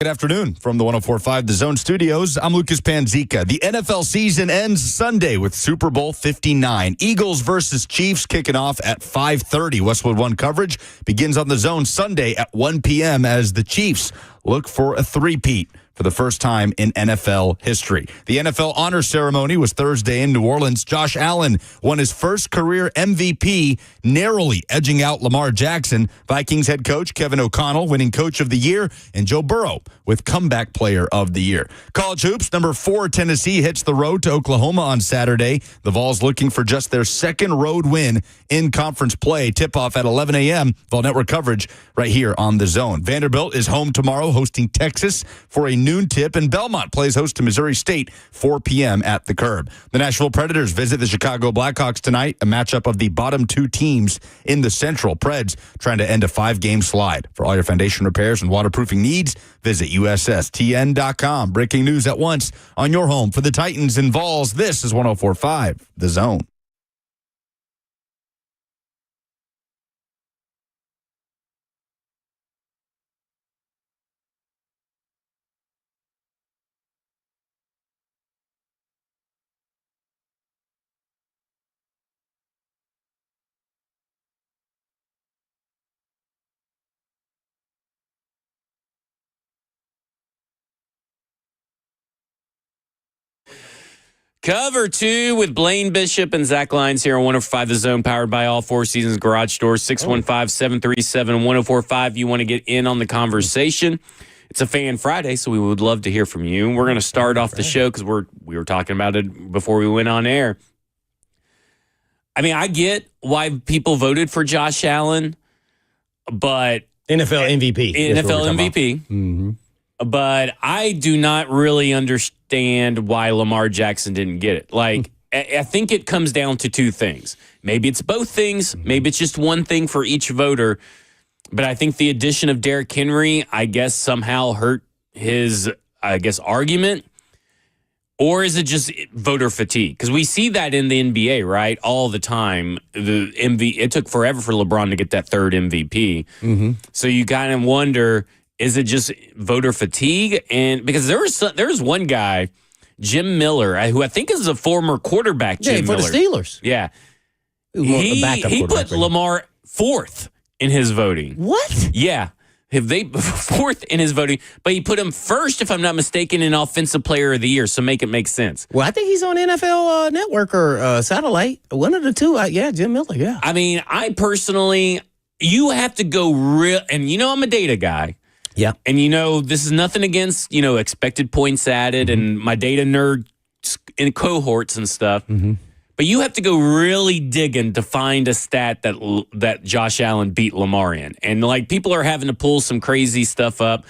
Good afternoon from the 104.5 The Zone Studios. I'm Lucas Panzica. The NFL season ends Sunday with Super Bowl 59. Eagles versus Chiefs kicking off at 5:30. Westwood One coverage begins on The Zone Sunday at 1 p.m. as the Chiefs look for a three-peat for the first time in NFL history. The NFL honor ceremony was Thursday in New Orleans. Josh Allen won his first career MVP, narrowly edging out Lamar Jackson. Vikings head coach Kevin O'Connell winning Coach of the Year, and Joe Burrow with Comeback Player of the Year. College hoops, number 4 Tennessee hits the road to Oklahoma on Saturday. The Vols looking for just their second road win in conference play. Tip-off at 11 a.m. Vol Network coverage right here on The Zone. Vanderbilt is home tomorrow hosting Texas for a noon tip, and Belmont plays host to Missouri State, 4 p.m. at the Curb. The Nashville Predators visit the Chicago Blackhawks tonight, a matchup of the bottom two teams in the Central. Preds trying to end a 5-game slide. For all your foundation repairs and waterproofing needs, visit USSTN.com. Breaking news at once on your home for the Titans and Vols. This is 104.5 The Zone. Cover 2 with Blaine Bishop and Zach Lyons here on 105 The Zone, powered by All Four Seasons Garage Stores, 615-737-1045. You want to get in on the conversation. It's a Fan Friday, so we would love to hear from you. We're going to start off the show because we were talking about it before we went on air. I mean, I get why people voted for Josh Allen, but NFL MVP. NFL MVP. Mm-hmm. But I do not really understand why Lamar Jackson didn't get it. Like, I think it comes down to two things. Maybe it's both things. Maybe it's just one thing for each voter. But I think the addition of Derrick Henry, I guess, somehow hurt his, argument. Or is it just voter fatigue? Because we see that in the NBA, right? All the time. It took forever for LeBron to get that third MVP. Mm-hmm. So you kind of wonder, is it just voter fatigue? And because there was one guy, Jim Miller, who I think is a former quarterback. Jim Miller. For the Steelers. Yeah, he put Lamar fourth in his voting. What? Yeah, fourth in his voting, but he put him first, if I'm not mistaken, in Offensive Player of the Year. So make it make sense. Well, I think he's on NFL Network or Satellite. One of the two. Jim Miller. Yeah. I mean, I personally, you have to go real, and I'm a data guy. Yeah. And, this is nothing against, expected points added and my data nerd in cohorts and stuff. Mm-hmm. But you have to go really digging to find a stat that Josh Allen beat Lamar in. And, people are having to pull some crazy stuff up.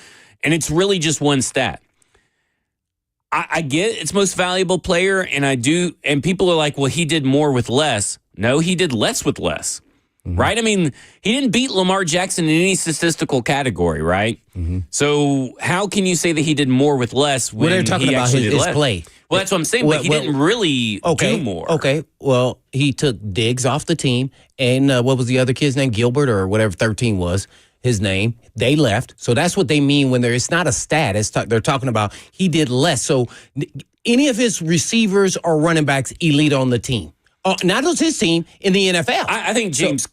And it's really just one stat. I get it's most valuable player, and I do. And people are like, well, he did more with less. No, he did less with less. Mm-hmm. Right? I mean, he didn't beat Lamar Jackson in any statistical category, right? Mm-hmm. So how can you say that he did more with less when they're talking he about actually did his less? play. Well, that's what I'm saying, but he didn't really do more. Okay, well, he took Diggs off the team, and what was the other kid's name? Gilbert or whatever 13 was his name. They left. So that's what they mean when it's not a stat. They're talking about he did less. So any of his receivers or running backs elite on the team. Not just his team, in the NFL. I think James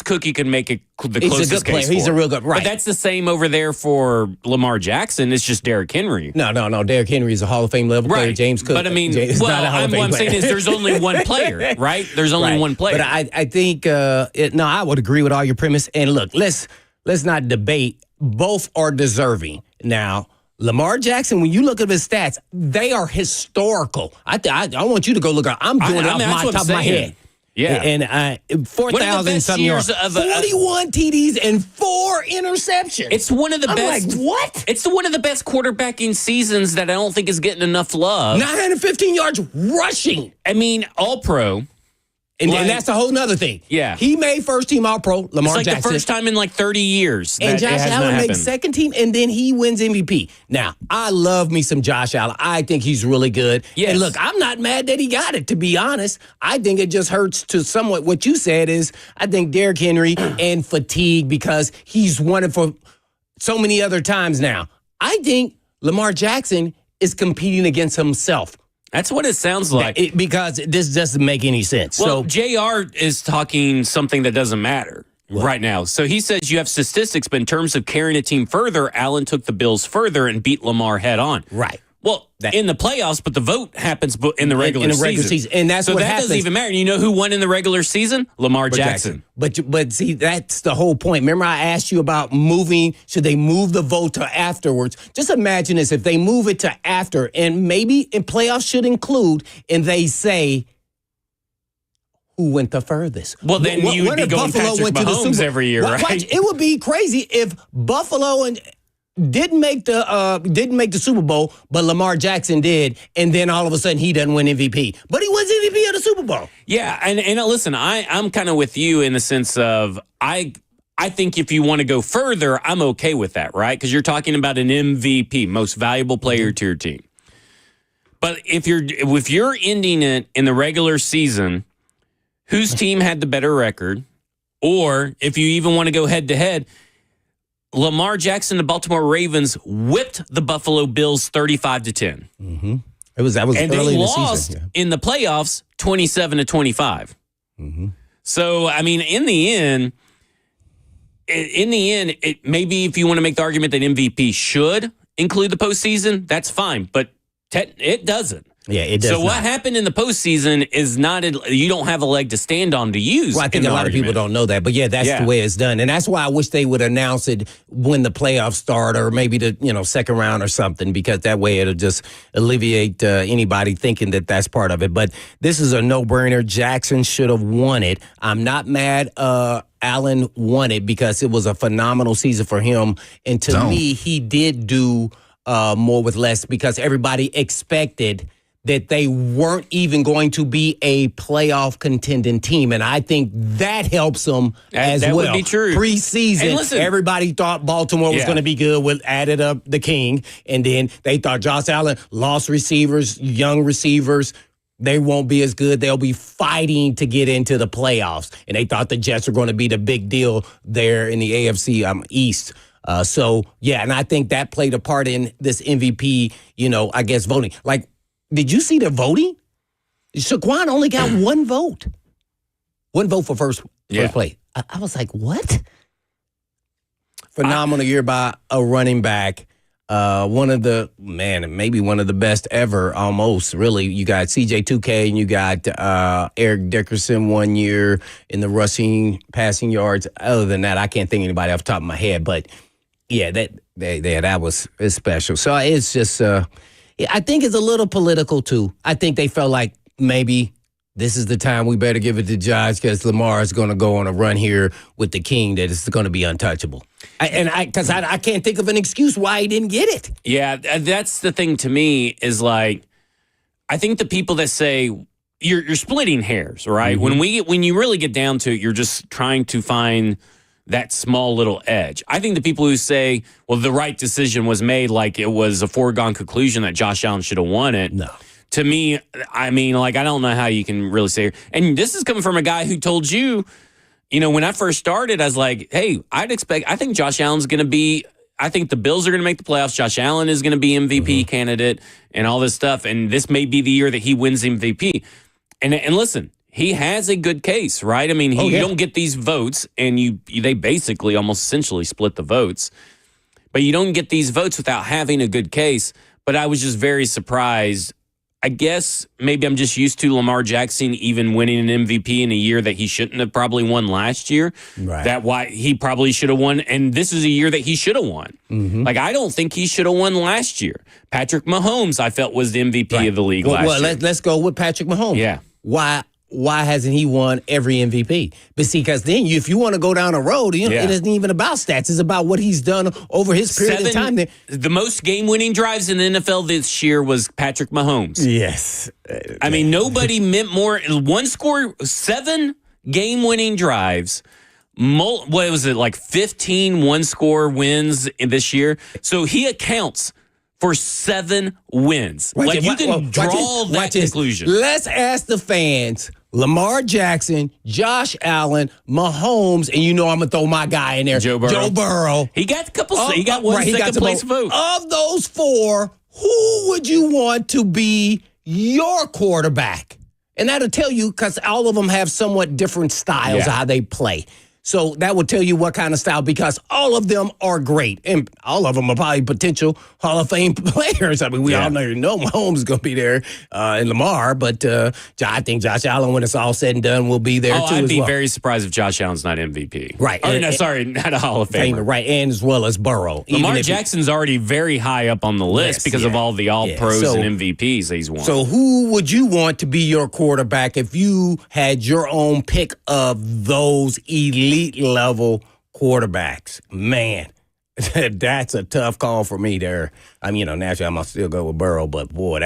Cook, you can make it the he's closest a good player. case He's for. a real good, right. But that's the same over there for Lamar Jackson. It's just Derrick Henry. No. Derrick Henry is a Hall of Fame level player. James Cook. But I mean, not a Hall of Fame what I'm player. saying is there's only one player, right? There's only one player. But I think, I would agree with all your premise. And look, let's not debate. Both are deserving. Now, Lamar Jackson, when you look at his stats, they are historical. I want you to go look at. I'm doing it off my top of my head. Yeah. And 4,000 something yards, 41 TDs and 4 interceptions. It's one of the best. Like, what? It's one of the best quarterbacking seasons that I don't think is getting enough love. 915 yards rushing. I mean, all pro. And that's a whole nother thing. Yeah. He made first team All-Pro, Lamar Jackson. It's the first time in 30 years. And Josh Allen makes second team, and then he wins MVP. Now, I love me some Josh Allen. I think he's really good. Yes. And look, I'm not mad that he got it, to be honest. I think it just hurts to somewhat what you said is, I think Derrick Henry and fatigue because he's won it for so many other times now. I think Lamar Jackson is competing against himself. That's what it sounds like. Because this doesn't make any sense. Well, So JR is talking something that doesn't matter right now. So he says you have statistics, but in terms of carrying a team further, Allen took the Bills further and beat Lamar head on. right. Well, in the playoffs, but the vote happens in the regular season. And that's so what that happens. doesn't even matter. You know who won in the regular season? Lamar Jackson. But see, that's the whole point. Remember, I asked you about moving. Should they move the vote to afterwards? Just imagine this: if they move it to after, and maybe in playoffs should include, and they say who went the furthest. Well, then you would be going Patrick Mahomes every year, right? Watch, it would be crazy if Buffalo didn't make the Super Bowl, but Lamar Jackson did, and then all of a sudden he doesn't win MVP. But he was MVP of the Super Bowl. Yeah, and listen, I'm kind of with you in the sense of I think if you want to go further, I'm okay with that, right? Because you're talking about an MVP, most valuable player to your team. But if you're ending it in the regular season, whose team had the better record, or if you even want to go head to head, Lamar Jackson, the Baltimore Ravens, whipped the Buffalo Bills 35-10. Mm-hmm. That was and early they in the lost season. in the playoffs 27-25. Mm-hmm. So, I mean, in the end, it maybe if you want to make the argument that MVP should include the postseason, that's fine. But it doesn't. Yeah, it does. So what happened in the postseason is not you don't have a leg to stand on to use. Well, I think a lot of people don't know that, but yeah, that's the way it's done, and that's why I wish they would announce it when the playoffs start, or maybe the second round or something, because that way it'll just alleviate anybody thinking that that's part of it. But this is a no-brainer. Jackson should have won it. I'm not mad. Allen won it because it was a phenomenal season for him, and to me, he did do more with less because everybody expected that they weren't even going to be a playoff contending team. And I think that helps them as well. That would be true. Preseason, everybody thought Baltimore was going to be good with added up the king. And then they thought Josh Allen, lost receivers, young receivers, they won't be as good. They'll be fighting to get into the playoffs. And they thought the Jets were going to be the big deal there in the AFC East. And I think that played a part in this MVP, I guess, voting. Like, did you see the voting? Shaquan only got one vote. One vote for first play. I was like, what? Phenomenal year by a running back. Maybe one of the best ever, almost, really. You got CJ2K and you got Eric Dickerson 1 year in the passing yards. Other than that, I can't think of anybody off the top of my head. But, yeah, that was special. So it's just... I think it's a little political, too. I think they felt like maybe this is the time we better give it to Josh because Lamar is going to go on a run here with the king that is going to be untouchable. Because I can't think of an excuse why he didn't get it. Yeah, that's the thing to me is like, I think the people that say you're splitting hairs, right? Mm-hmm. When you really get down to it, you're just trying to find that small little edge. I think the people who say, well, the right decision was made, like it was a foregone conclusion that Josh Allen should have won it. No. To me, I mean, like, I don't know how you can really say, and this is coming from a guy who told you, when I first started, I was like, hey, I think Josh Allen's going to be, I think the Bills are going to make the playoffs. Josh Allen is going to be MVP candidate and all this stuff. And this may be the year that he wins MVP. And listen, he has a good case, right? I mean, you don't get these votes, and they basically almost essentially split the votes. But you don't get these votes without having a good case. But I was just very surprised. I guess maybe I'm just used to Lamar Jackson even winning an MVP in a year that he shouldn't have probably won last year. Right. That why he probably should have won, and this is a year that he should have won. Mm-hmm. Like, I don't think he should have won last year. Patrick Mahomes, I felt, was the MVP of the league last year. Well, let's go with Patrick Mahomes. Yeah. Why hasn't he won every MVP? But see, because then if you want to go down a road, it isn't even about stats. It's about what he's done over his period of time. The most game-winning drives in the NFL this year was Patrick Mahomes. Yes. I mean, nobody meant more. 7 game-winning drives. What was it, like 15 one-score wins in this year? So he accounts for 7 wins. You can draw that conclusion. Let's ask the fans Lamar Jackson, Josh Allen, Mahomes, and I'm going to throw my guy in there, Joe Burrow. He got a couple. He got one second place vote. Of those four, who would you want to be your quarterback? And that'll tell you, because all of them have somewhat different styles of how they play. So that will tell you what kind of style, because all of them are great. And all of them are probably potential Hall of Fame players. I mean, we all know Mahomes is going to be there and Lamar, but I think Josh Allen, when it's all said and done, will be there too. I'd be well. very surprised if Josh Allen's not MVP. Right. Not a Hall of Famer. Right, and as well as Burrow. Lamar Jackson's already very high up on the list because of all the All-Pros and MVPs that he's won. So who would you want to be your quarterback if you had your own pick of those elite level quarterbacks? Man, that's a tough call for me there. I mean, naturally, I'm going to still go with Burrow, but boy,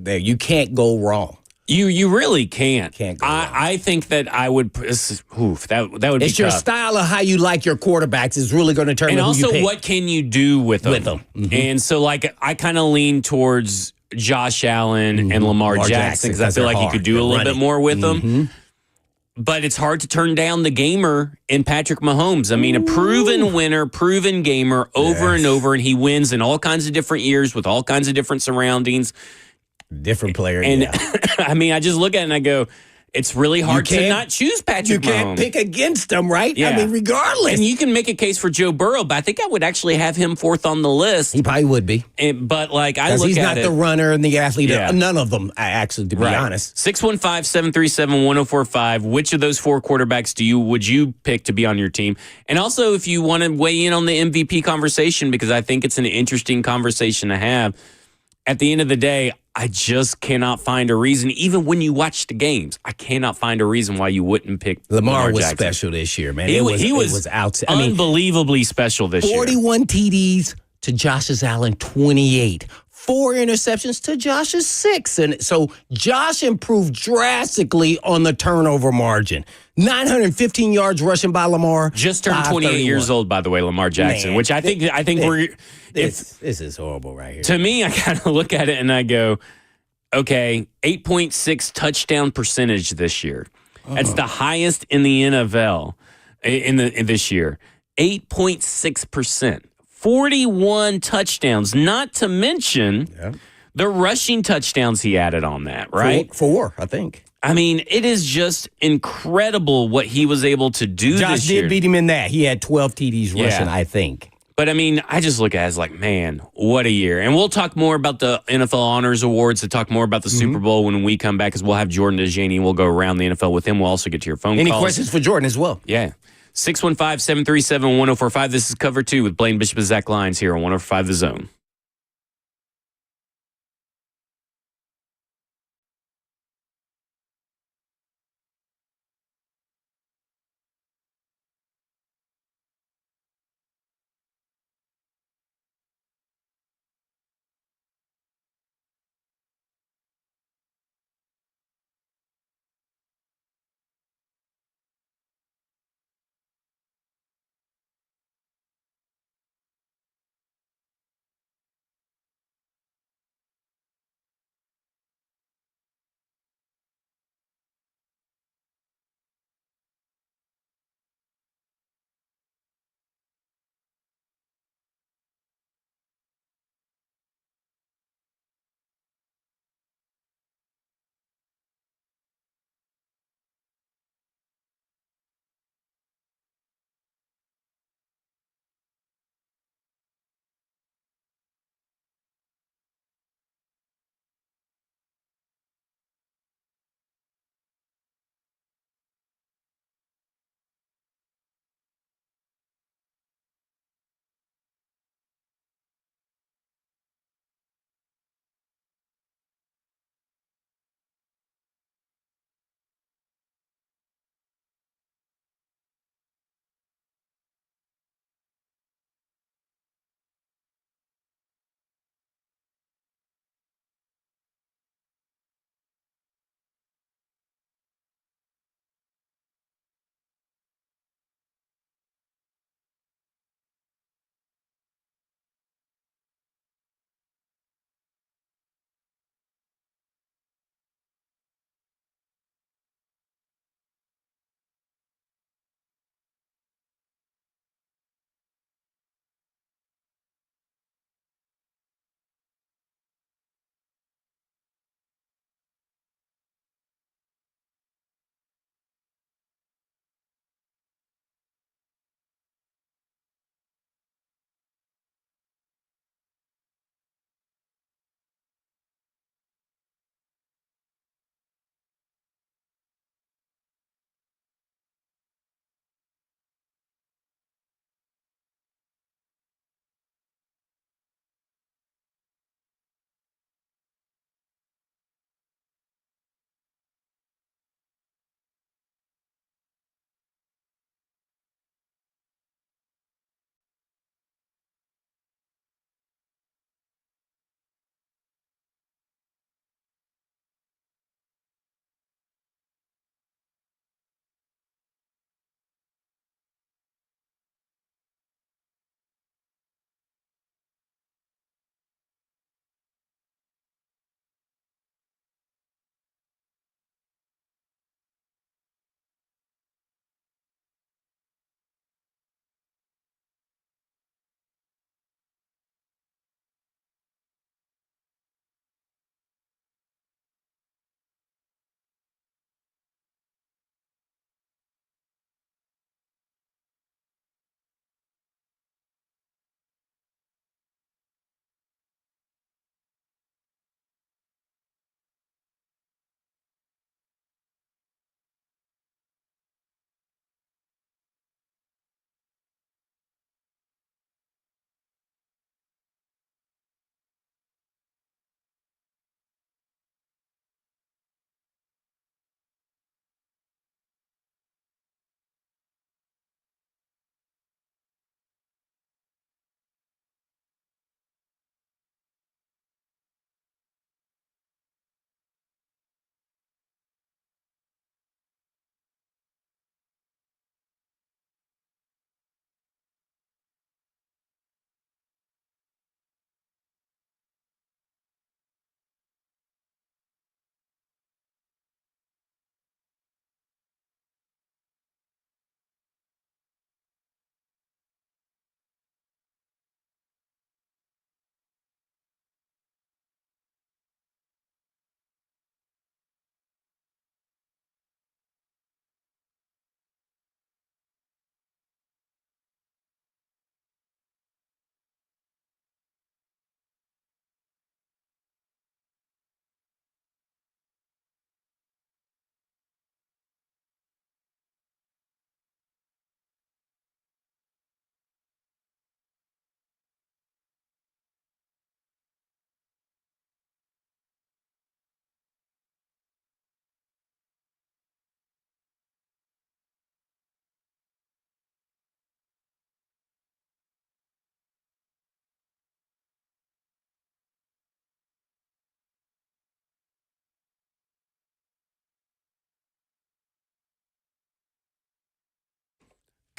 you can't go wrong. You really can't. Can't go wrong. I think that I would. That would be It's your tough. style of how you like your quarterbacks is really going to determine And who also, you pick. what can you do with them? Mm-hmm. And so, I kind of lean towards Josh Allen and Lamar Jackson because I feel like you could do a little bit more with them. But it's hard to turn down the gamer in Patrick Mahomes. I mean, a proven winner, proven gamer over and over, and he wins in all kinds of different years with all kinds of different surroundings. Different player, And I mean, I just look at it and I go, it's really hard to not choose Patrick Mahomes. You can't pick against him, right? Yeah. I mean, regardless. And you can make a case for Joe Burrow, but I think I would actually have him fourth on the list. He probably would be. But I look at it. He's not the runner and the athlete. Yeah. None of them, actually, to be honest. 615-737-1045. Which of those four quarterbacks would you pick to be on your team? And also, if you want to weigh in on the MVP conversation, because I think it's an interesting conversation to have. At the end of the day, I just cannot find a reason, even when you watch the games, I cannot find a reason why you wouldn't pick Lamar was Jackson. special this year, man. He was outstanding. Unbelievably special this year. 41 TDs to Josh Allen, 28. 4 interceptions to Josh's 6. And so Josh improved drastically on the turnover margin. 915 yards rushing by Lamar. Just turned 28 years old, by the way, Lamar Jackson, which I think we're... This is horrible right here. To me, I kind of look at it and I go, okay, 8.6 touchdown percentage this year. That's the highest in the NFL in this year. 8.6%. 41 touchdowns, not to mention the rushing touchdowns he added on that, right? 4, I think. I mean, it is just incredible what he was able to do this year. Josh did beat him in that. He had 12 TDs rushing, I think. But, I mean, I just look at it as like, man, what a year. And we'll talk more about the NFL Honors Awards, to talk more about the Super Bowl when we come back, because we'll have Jordan Dajani and we'll go around the NFL with him. We'll also get to your phone calls. Any questions for Jordan as well? Yeah. 615-737-1045. This is Cover 2 with Blaine Bishop and Zach Lyons here on 105 The Zone.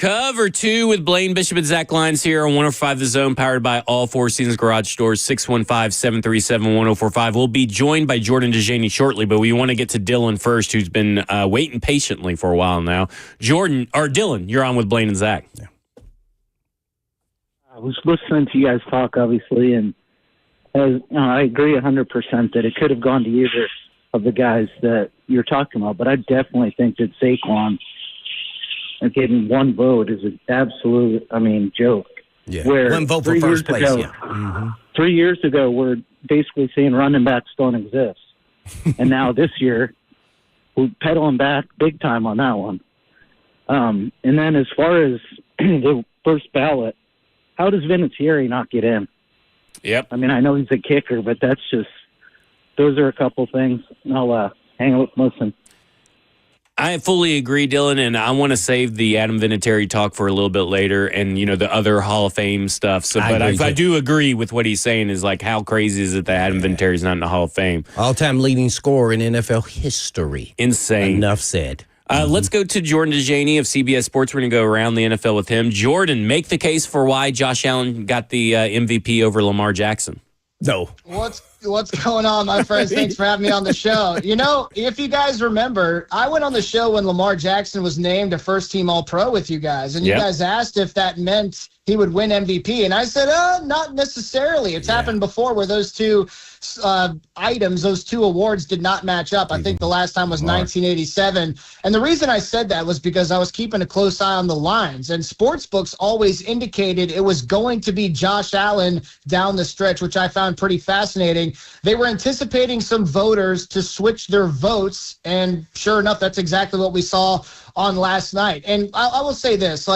Cover 2 with Blaine Bishop and Zach Lyons here on 105 The Zone, powered by all Four Seasons Garage Stores, 615-737-1045. We'll be joined by Jordan Dajani shortly, but we want to get to Dylan first, who's been waiting patiently for a while now. Dylan, you're on with Blaine and Zach. Yeah. I was listening to you guys talk, obviously, and I agree 100% that it could have gone to either of the guys that you're talking about, but I definitely think that Saquon getting one vote is an absolute, joke. Yeah, where one vote for first place. Ago, 3 years ago, we're basically saying running backs don't exist. And now this year, we're pedaling back big time on that one. And then as far as the first ballot, how does Vinatieri not get in? Yep. I mean, I know he's a kicker, but those are a couple things. I'll hang up and listen. I fully agree, Dylan, and I want to save the Adam Vinatieri talk for a little bit later and, the other Hall of Fame stuff. So, I do agree with what he's saying is, like, how crazy is it that Adam Vinatieri's not in the Hall of Fame? All-time leading scorer in NFL history. Insane. Enough said. Let's go to Jordan Dajani of CBS Sports. We're going to go around the NFL with him. Jordan, make the case for why Josh Allen got the MVP over Lamar Jackson. No. What's going on, my friends? Thanks for having me on the show. If you guys remember, I went on the show when Lamar Jackson was named a first-team All-Pro with you guys, and you guys asked if that meant he would win MVP, and I said, not necessarily. It's happened before where those two those two awards did not match up. I think the last time was 1987. And the reason I said that was because I was keeping a close eye on the lines. And sportsbooks always indicated it was going to be Josh Allen down the stretch, which I found pretty fascinating. They were anticipating some voters to switch their votes. And sure enough, that's exactly what we saw on last night. And I will say this,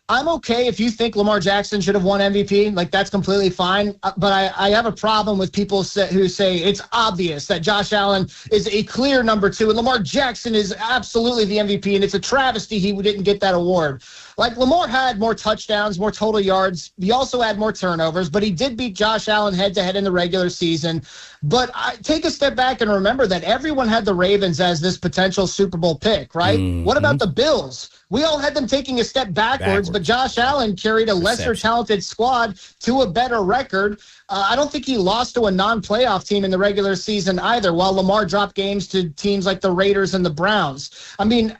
I'm okay if you think Lamar Jackson should have won MVP. That's completely fine. But I have a problem with people who say it's obvious that Josh Allen is a clear number 2 and Lamar Jackson is absolutely the MVP, and it's a travesty he didn't get that award. Lamar had more touchdowns, more total yards. He also had more turnovers, but he did beat Josh Allen head-to-head in the regular season. But take a step back and remember that everyone had the Ravens as this potential Super Bowl pick, right? Mm-hmm. What about the Bills? We all had them taking a step backwards, but Josh Allen carried a lesser-talented squad to a better record. I don't think he lost to a non-playoff team in the regular season either, while Lamar dropped games to teams like the Raiders and the Browns.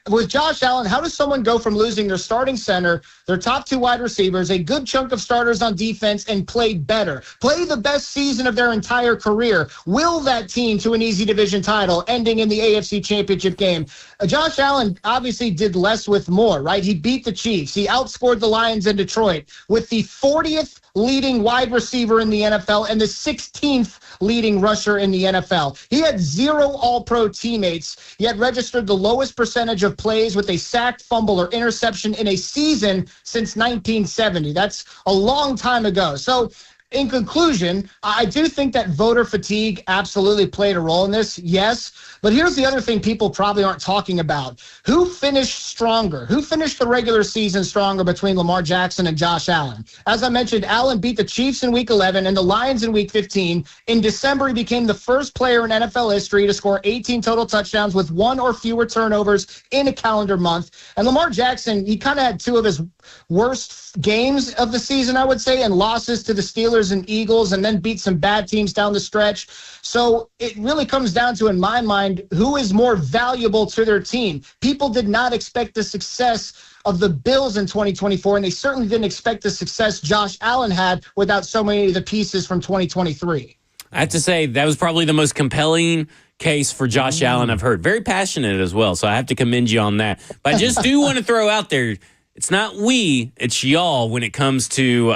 With Josh Allen, how does someone go from losing their starting center, their top 2 wide receivers, a good chunk of starters on defense, and play better? Play the best season of their entire career. Will that team to an easy division title, ending in the AFC Championship game? Josh Allen obviously did less with more, right? He beat the Chiefs. He outscored the Lions in Detroit with the 40th leading wide receiver in the NFL and the 16th leading rusher in the NFL. He had 0 All-Pro teammates, yet registered the lowest percentage of plays with a sacked, fumble, or interception in a season since 1970. That's a long time ago. So, in conclusion, I do think that voter fatigue absolutely played a role in this, yes. But here's the other thing people probably aren't talking about. Who finished stronger? Who finished the regular season stronger between Lamar Jackson and Josh Allen? As I mentioned, Allen beat the Chiefs in Week 11 and the Lions in Week 15. In December, he became the first player in NFL history to score 18 total touchdowns with 1 or fewer turnovers in a calendar month. And Lamar Jackson, he kind of had 2 of his worst games of the season, I would say, and losses to the Steelers and Eagles, and then beat some bad teams down the stretch. So it really comes down to, in my mind, who is more valuable to their team. People did not expect the success of the Bills in 2024, and they certainly didn't expect the success Josh Allen had without so many of the pieces from 2023. I have to say, that was probably the most compelling case for Josh Allen I've heard. Very passionate as well, so I have to commend you on that. But I just do want to throw out there, it's not we, it's y'all when it comes to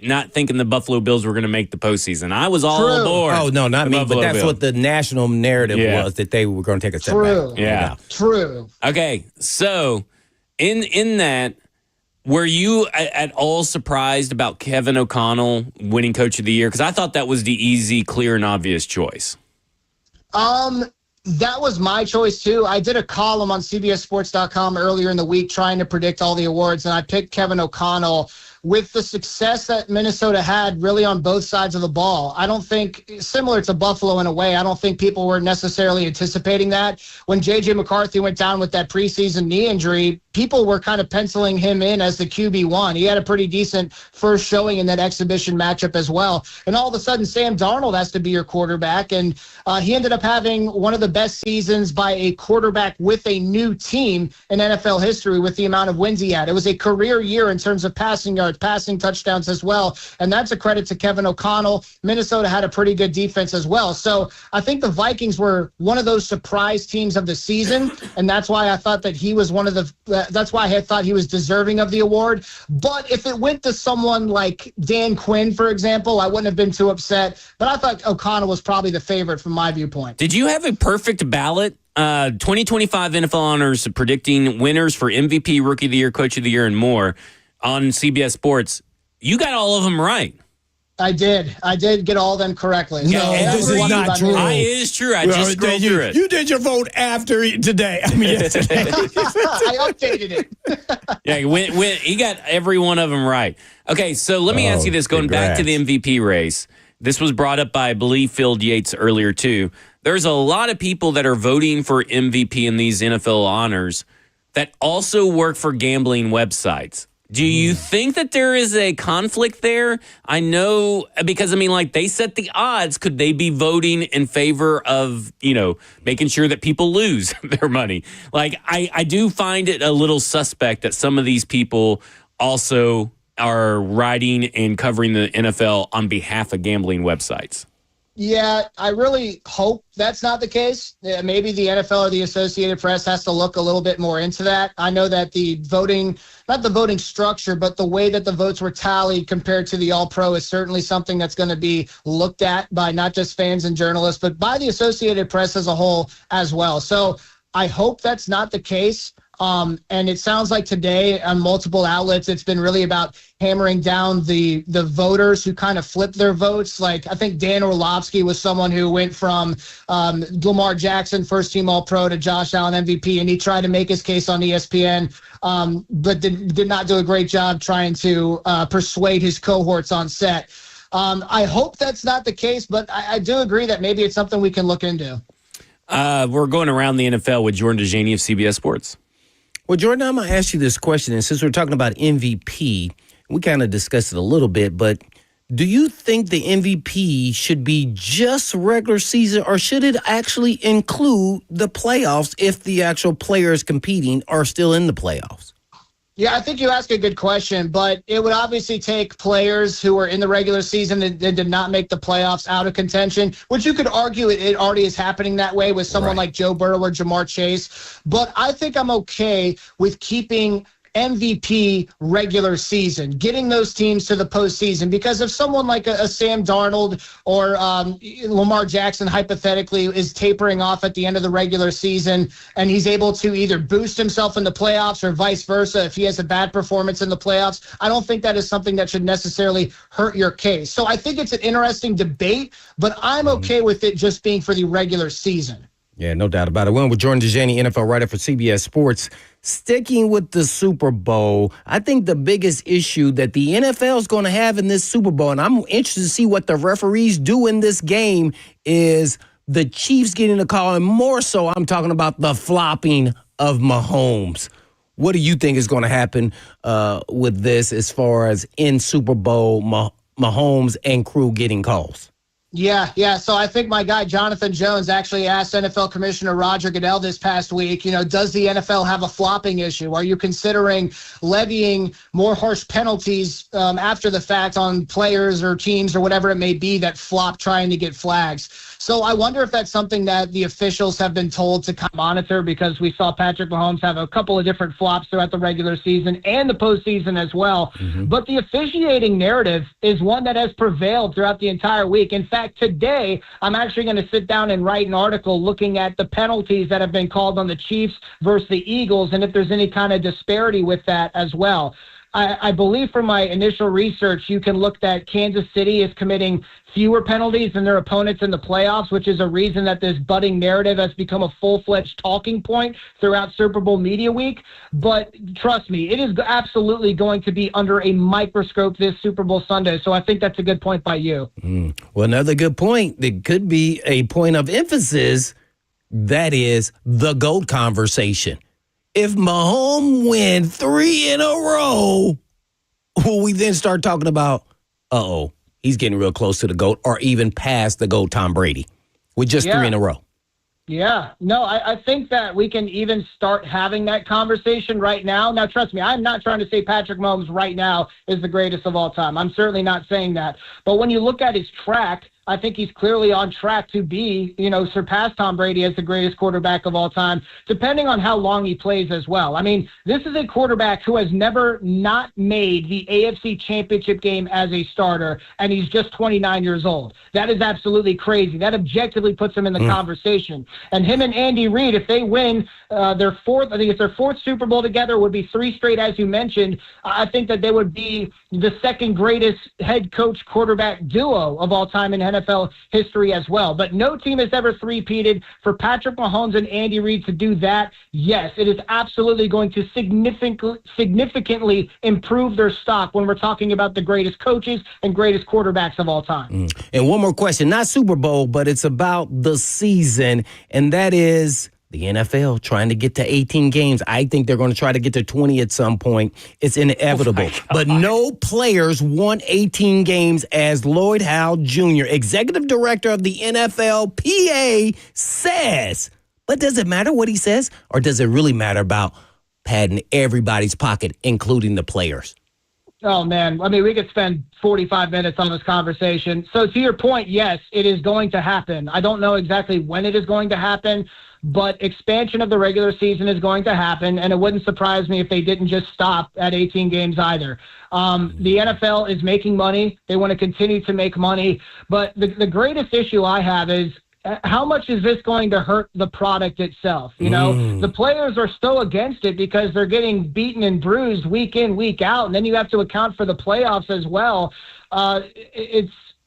not thinking the Buffalo Bills were going to make the postseason. I was all aboard. Oh, no, not me, Buffalo but that's Bills. what the national narrative was, that they were going to take a step back. Yeah. True. Okay, so in that, were you at all surprised about Kevin O'Connell winning Coach of the Year? Because I thought that was the easy, clear, and obvious choice. That was my choice, too. I did a column on CBSSports.com earlier in the week trying to predict all the awards, and I picked Kevin O'Connell. With the success that Minnesota had really on both sides of the ball, I don't think, similar to Buffalo in a way, I don't think people were necessarily anticipating that. When J.J. McCarthy went down with that preseason knee injury, people were kind of penciling him in as the QB1. He had a pretty decent first showing in that exhibition matchup as well. And all of a sudden, Sam Darnold has to be your quarterback. And he ended up having one of the best seasons by a quarterback with a new team in NFL history with the amount of wins he had. It was a career year in terms of passing yards, passing touchdowns as well. And that's a credit to Kevin O'Connell. Minnesota had a pretty good defense as well. So I think the Vikings were one of those surprise teams of the season. And that's why I thought that he was that's why I had thought he was deserving of the award. But if it went to someone like Dan Quinn, for example, I wouldn't have been too upset. But I thought O'Connell was probably the favorite from my viewpoint. Did you have a perfect ballot? 2025 NFL Honors predicting winners for MVP, Rookie of the Year, Coach of the Year, and more on CBS Sports. You got all of them right. I did get all of them correctly. No, this is not true. It is true. I just scrolled through it. You did your vote after today. I mean, yesterday. I updated it. Yeah, he got every one of them right. Okay, so let me ask you this. Going back to the MVP race, this was brought up by, I believe, Phil Yates earlier, too. There's a lot of people that are voting for MVP in these NFL honors that also work for gambling websites. Do you think that there is a conflict there? I know, because, I mean, like, they set the odds. Could they be voting in favor of, making sure that people lose their money? Like, I do find it a little suspect that some of these people also are writing and covering the NFL on behalf of gambling websites. Yeah, I really hope that's not the case. Maybe the NFL or the Associated Press has to look a little bit more into that. I know that not the voting structure, but the way that the votes were tallied compared to the All-Pro is certainly something that's going to be looked at by not just fans and journalists, but by the Associated Press as a whole as well. So I hope that's not the case. And it sounds like today on multiple outlets, it's been really about hammering down the voters who kind of flipped their votes. Like, I think Dan Orlovsky was someone who went from Lamar Jackson, first team All-Pro, to Josh Allen MVP, and he tried to make his case on ESPN, but did not do a great job trying to persuade his cohorts on set. I hope that's not the case, but I do agree that maybe it's something we can look into. We're going around the NFL with Jordan Dajani of CBS Sports. Well, Jordan, I'm going to ask you this question. And since we're talking about MVP, we kind of discussed it a little bit, but do you think the MVP should be just regular season, or should it actually include the playoffs if the actual players competing are still in the playoffs? Yeah, I think you ask a good question, but it would obviously take players who are in the regular season and did not make the playoffs out of contention, which you could argue it already is happening that way with someone like Joe Burrow or Jamar Chase. But I think I'm okay with keeping MVP regular season, getting those teams to the postseason, because if someone like a Sam Darnold or Lamar Jackson hypothetically is tapering off at the end of the regular season and he's able to either boost himself in the playoffs or vice versa if he has a bad performance in the playoffs, I don't think that is something that should necessarily hurt your case. So I think it's an interesting debate, but I'm okay with it just being for the regular season. Yeah, no doubt about it. We're with Jordan Dajani, NFL writer for CBS Sports. Sticking with the Super Bowl, I think the biggest issue that the NFL is going to have in this Super Bowl, and I'm interested to see what the referees do in this game, is the Chiefs getting the call, and more so I'm talking about the flopping of Mahomes. What do you think is going to happen with this as far as in Super Bowl, Mahomes and crew getting calls? Yeah. So I think my guy Jonathan Jones actually asked NFL Commissioner Roger Goodell this past week, does the NFL have a flopping issue? Are you considering levying more harsh penalties after the fact on players or teams or whatever it may be that flop trying to get flags? So I wonder if that's something that the officials have been told to monitor, because we saw Patrick Mahomes have a couple of different flops throughout the regular season and the postseason as well. Mm-hmm. But the officiating narrative is one that has prevailed throughout the entire week. In fact, today, I'm actually going to sit down and write an article looking at the penalties that have been called on the Chiefs versus the Eagles and if there's any kind of disparity with that as well. I believe from my initial research, you can look that Kansas City is committing fewer penalties than their opponents in the playoffs, which is a reason that this budding narrative has become a full-fledged talking point throughout Super Bowl Media Week. But trust me, it is absolutely going to be under a microscope this Super Bowl Sunday. So I think that's a good point by you. Well, another good point that could be a point of emphasis, that is the GOAT conversation. If Mahomes win 3 in a row, will we then start talking about, he's getting real close to the GOAT or even past the GOAT Tom Brady with just 3 in a row? Yeah. No, I think that we can even start having that conversation right now. Now, trust me, I'm not trying to say Patrick Mahomes right now is the greatest of all time. I'm certainly not saying that. But when you look at his track, I think he's clearly on track to be, surpass Tom Brady as the greatest quarterback of all time, depending on how long he plays as well. I mean, this is a quarterback who has never not made the AFC Championship game as a starter, and he's just 29 years old. That is absolutely crazy. That objectively puts him in the conversation. And him and Andy Reid, if they win their fourth Super Bowl together, would be 3 straight, as you mentioned. I think that they would be the second greatest head coach quarterback duo of all time in NFL history as well. But no team has ever three-peated. For Patrick Mahomes and Andy Reid to do that, yes, it is absolutely going to significantly improve their stock when we're talking about the greatest coaches and greatest quarterbacks of all time. And one more question, not Super Bowl, but it's about the season, and that is the NFL trying to get to 18 games. I think they're going to try to get to 20 at some point. It's inevitable. But no players want 18 games, as Lloyd Howell Jr., executive director of the NFLPA, says. But does it matter what he says, or does it really matter about padding everybody's pocket, including the players? Oh, man. I mean, we could spend 45 minutes on this conversation. So to your point, yes, it is going to happen. I don't know exactly when it is going to happen, but expansion of the regular season is going to happen, and it wouldn't surprise me if they didn't just stop at 18 games either. The NFL is making money. They want to continue to make money. But the greatest issue I have is, how much is this going to hurt the product itself? The players are still against it because they're getting beaten and bruised week in, week out, and then you have to account for the playoffs as well.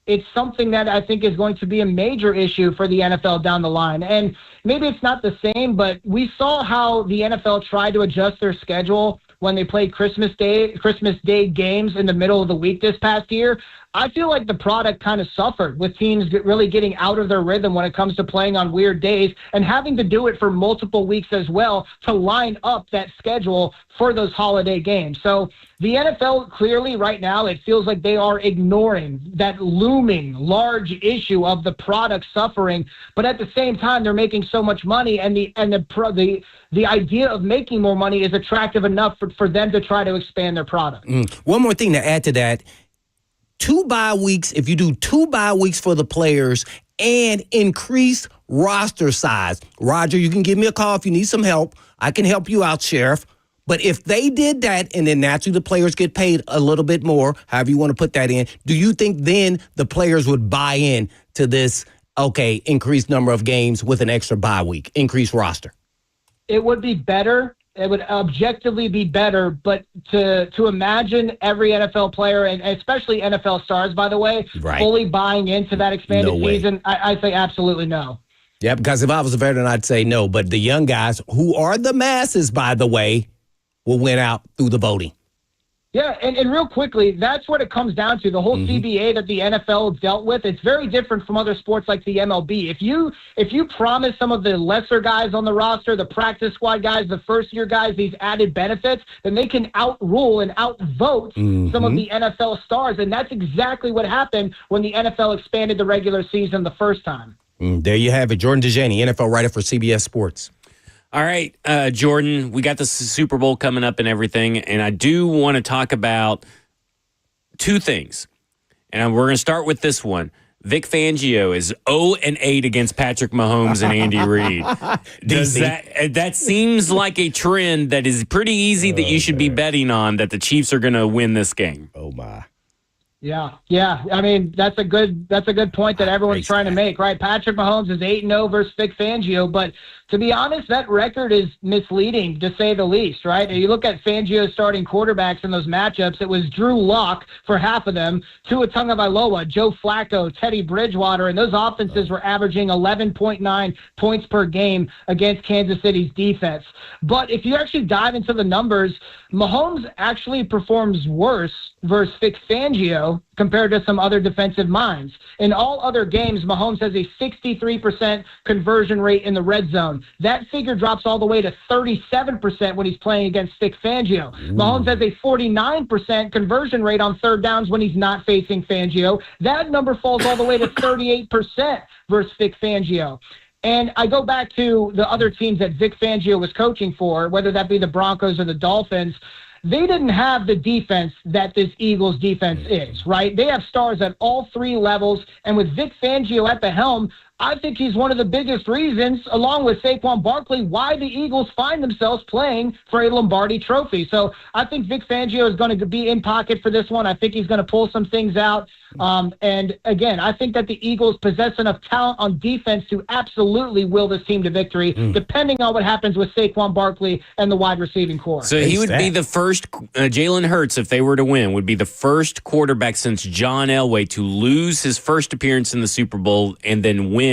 It's something that I think is going to be a major issue for the NFL down the line. And maybe it's not the same, but we saw how the NFL tried to adjust their schedule when they played Christmas Day games in the middle of the week this past year. I feel like the product kind of suffered with teams really getting out of their rhythm when it comes to playing on weird days and having to do it for multiple weeks as well to line up that schedule for those holiday games. So the NFL clearly right now, it feels like they are ignoring that looming large issue of the product suffering, but at the same time they're making so much money, and the idea of making more money is attractive enough for them to try to expand their product. One more thing to add to that. 2 bye weeks, if you do 2 bye weeks for the players and increase roster size. Roger, you can give me a call if you need some help. I can help you out, Sheriff. But if they did that, and then naturally the players get paid a little bit more, however you want to put that in, do you think then the players would buy in to this, increased number of games with an extra bye week, increased roster? It would be better. It would objectively be better, but to imagine every NFL player, and especially NFL stars, by the way, fully buying into that expanded season, I say absolutely no. Yeah, because if I was a veteran, I'd say no. But the young guys, who are the masses, by the way, will win out through the voting. Yeah, and real quickly, that's what it comes down to. The whole CBA that the NFL dealt with, it's very different from other sports like the MLB. If you promise some of the lesser guys on the roster, the practice squad guys, the first-year guys, these added benefits, then they can outrule and outvote some of the NFL stars. And that's exactly what happened when the NFL expanded the regular season the first time. There you have it. Jordan Dajani, NFL writer for CBS Sports. All right, Jordan, we got the Super Bowl coming up and everything, and I do want to talk about 2 things. And we're going to start with this one. Vic Fangio is 0-8 against Patrick Mahomes and Andy Reid. That seems like a trend that is pretty easy that you should be betting on, that the Chiefs are going to win this game. Oh, my. Yeah. I mean, that's a good point that everyone's trying to make, right? Patrick Mahomes is 8-0 versus Vic Fangio, but to be honest, that record is misleading, to say the least, right? And you look at Fangio's starting quarterbacks in those matchups, it was Drew Lock for half of them, Tua Tagovailoa, Joe Flacco, Teddy Bridgewater, and those offenses were averaging 11.9 points per game against Kansas City's defense. But if you actually dive into the numbers, Mahomes actually performs worse versus Vic Fangio compared to some other defensive minds. In all other games, Mahomes has a 63% conversion rate in the red zone. That figure drops all the way to 37% when he's playing against Vic Fangio. Mahomes has a 49% conversion rate on third downs when he's not facing Fangio. That number falls all the way to 38% versus Vic Fangio. And I go back to the other teams that Vic Fangio was coaching for, whether that be the Broncos or the Dolphins. They didn't have the defense that this Eagles defense is, right? They have stars at all three levels. And with Vic Fangio at the helm, I think he's one of the biggest reasons, along with Saquon Barkley, why the Eagles find themselves playing for a Lombardi trophy. So I think Vic Fangio is going to be in pocket for this one. I think he's going to pull some things out. And again, I think that the Eagles possess enough talent on defense to absolutely will this team to victory, depending on what happens with Saquon Barkley and the wide receiving core. So he would be the first, Jalen Hurts, if they were to win, would be the first quarterback since John Elway to lose his first appearance in the Super Bowl and then win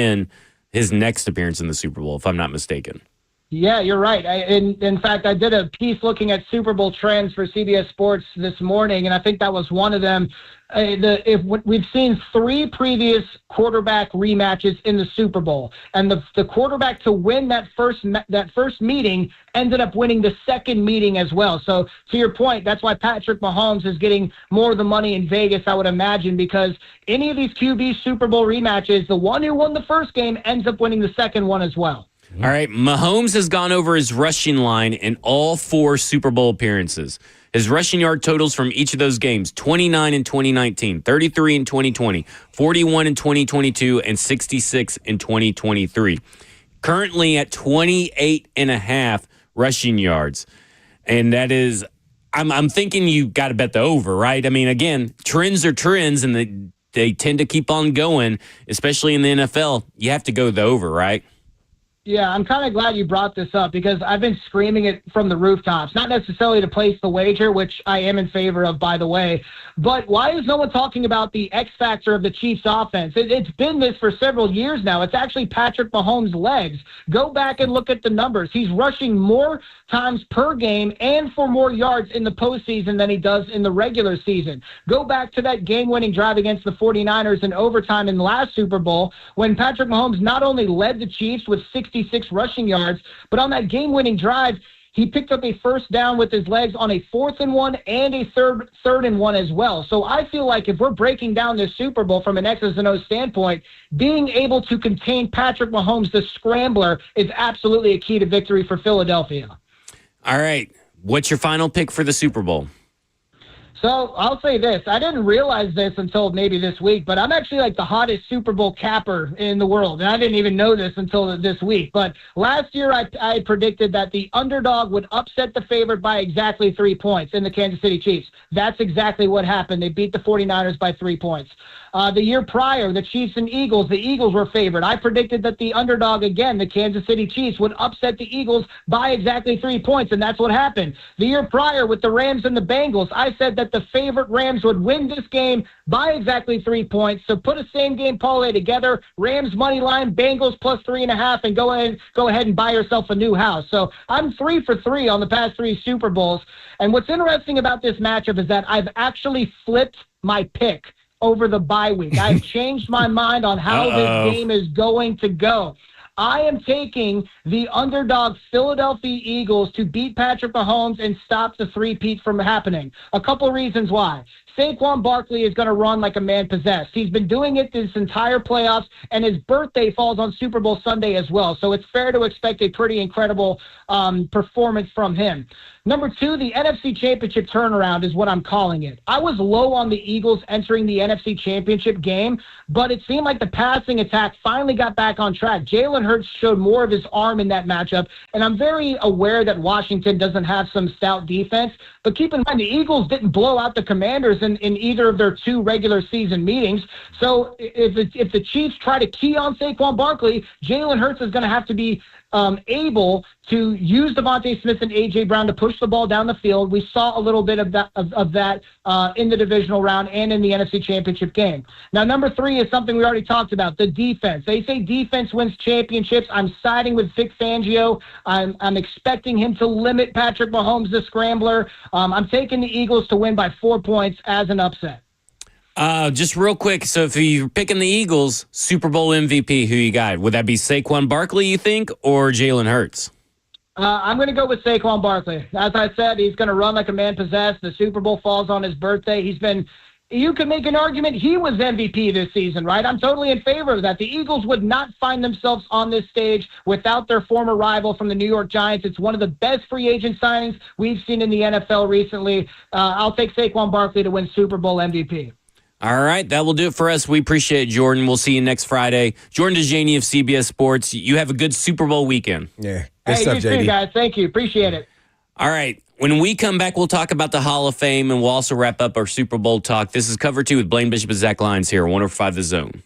his next appearance in the Super Bowl, if I'm not mistaken. Yeah, you're right. In fact, I did a piece looking at Super Bowl trends for CBS Sports this morning, and I think that was one of them. We've seen three previous quarterback rematches in the Super Bowl, and the quarterback to win that first meeting ended up winning the second meeting as well. So to your point, that's why Patrick Mahomes is getting more of the money in Vegas, I would imagine, because any of these QB Super Bowl rematches, the one who won the first game ends up winning the second one as well. All right, Mahomes has gone over his rushing line in all four Super Bowl appearances. His rushing yard totals from each of those games, 29 in 2019, 33 in 2020, 41 in 2022, and 66 in 2023. Currently at 28 and a half rushing yards. And that is, I'm thinking you got to bet the over, right? I mean, again, trends are trends, and they tend to keep on going, especially in the NFL. You have to go the over, right? Yeah, I'm kind of glad you brought this up because I've been screaming it from the rooftops, not necessarily to place the wager, which I am in favor of, by the way, but why is no one talking about the X factor of the Chiefs offense? It's been this for several years now. It's actually Patrick Mahomes' legs. Go back and look at the numbers. He's rushing more times per game and for more yards in the postseason than he does in the regular season. Go back to that game-winning drive against the 49ers in overtime in the last Super Bowl when Patrick Mahomes not only led the Chiefs with 66 rushing yards, but on that game-winning drive, he picked up a first down with his legs on a 4th and 1 and a third and 1 as well. So I feel like if we're breaking down this Super Bowl from an X's and O's standpoint, being able to contain Patrick Mahomes, the scrambler, is absolutely a key to victory for Philadelphia. All right. What's your final pick for the Super Bowl? So I'll say this. I didn't realize this until maybe this week, but I'm actually like the hottest Super Bowl capper in the world. And I didn't even know this until this week. But last year I predicted that the underdog would upset the favorite by exactly 3 points in the Kansas City Chiefs. That's exactly what happened. They beat the 49ers by 3 points. The year prior, the Chiefs and Eagles, the Eagles were favored. I predicted that the underdog again, the Kansas City Chiefs, would upset the Eagles by exactly 3 points, and that's what happened. The year prior with the Rams and the Bengals, I said that the favorite Rams would win this game by exactly 3 points. So put a same-game parlay together, Rams money line, Bengals plus 3.5, and go ahead and buy yourself a new house. So I'm 3 for 3 on the past 3 Super Bowls. And what's interesting about this matchup is that I've actually flipped my pick over the bye week. I've changed my mind on how this game is going to go. I am taking the underdog Philadelphia Eagles to beat Patrick Mahomes and stop the three-peat from happening. A couple of reasons why. Saquon Barkley is going to run like a man possessed. He's been doing it this entire playoffs, and his birthday falls on Super Bowl Sunday as well. So it's fair to expect a pretty incredible performance from him. Number 2, the NFC Championship turnaround is what I'm calling it. I was low on the Eagles entering the NFC Championship game, but it seemed like the passing attack finally got back on track. Jalen Hurts showed more of his arm in that matchup, and I'm very aware that Washington doesn't have some stout defense, but keep in mind the Eagles didn't blow out the Commanders in either of their 2 regular season meetings. So if the Chiefs try to key on Saquon Barkley, Jalen Hurts is going to have to be able to use Devontae Smith and A.J. Brown to push the ball down the field. We saw a little bit of that in the divisional round and in the NFC Championship game. Now, number 3 is something we already talked about, the defense. They say defense wins championships. I'm siding with Vic Fangio. I'm expecting him to limit Patrick Mahomes, the scrambler. I'm taking the Eagles to win by 4 points as an upset. Just real quick. So if you're picking the Eagles, Super Bowl MVP, who you got? Would that be Saquon Barkley, you think, or Jalen Hurts? I'm going to go with Saquon Barkley. As I said, he's going to run like a man possessed. The Super Bowl falls on his birthday. You could make an argument he was MVP this season, right? I'm totally in favor of that. The Eagles would not find themselves on this stage without their former rival from the New York Giants. It's one of the best free agent signings we've seen in the NFL recently. I'll take Saquon Barkley to win Super Bowl MVP. All right, that will do it for us. We appreciate it, Jordan. We'll see you next Friday. Jordan Dajani of CBS Sports. You have a good Super Bowl weekend. Yeah. Good stuff, you JD. too, guys. Thank you. Appreciate it. All right. When we come back, we'll talk about the Hall of Fame, and we'll also wrap up our Super Bowl talk. This is Cover 2 with Blaine Bishop and Zach Lyons here, 105 The Zone.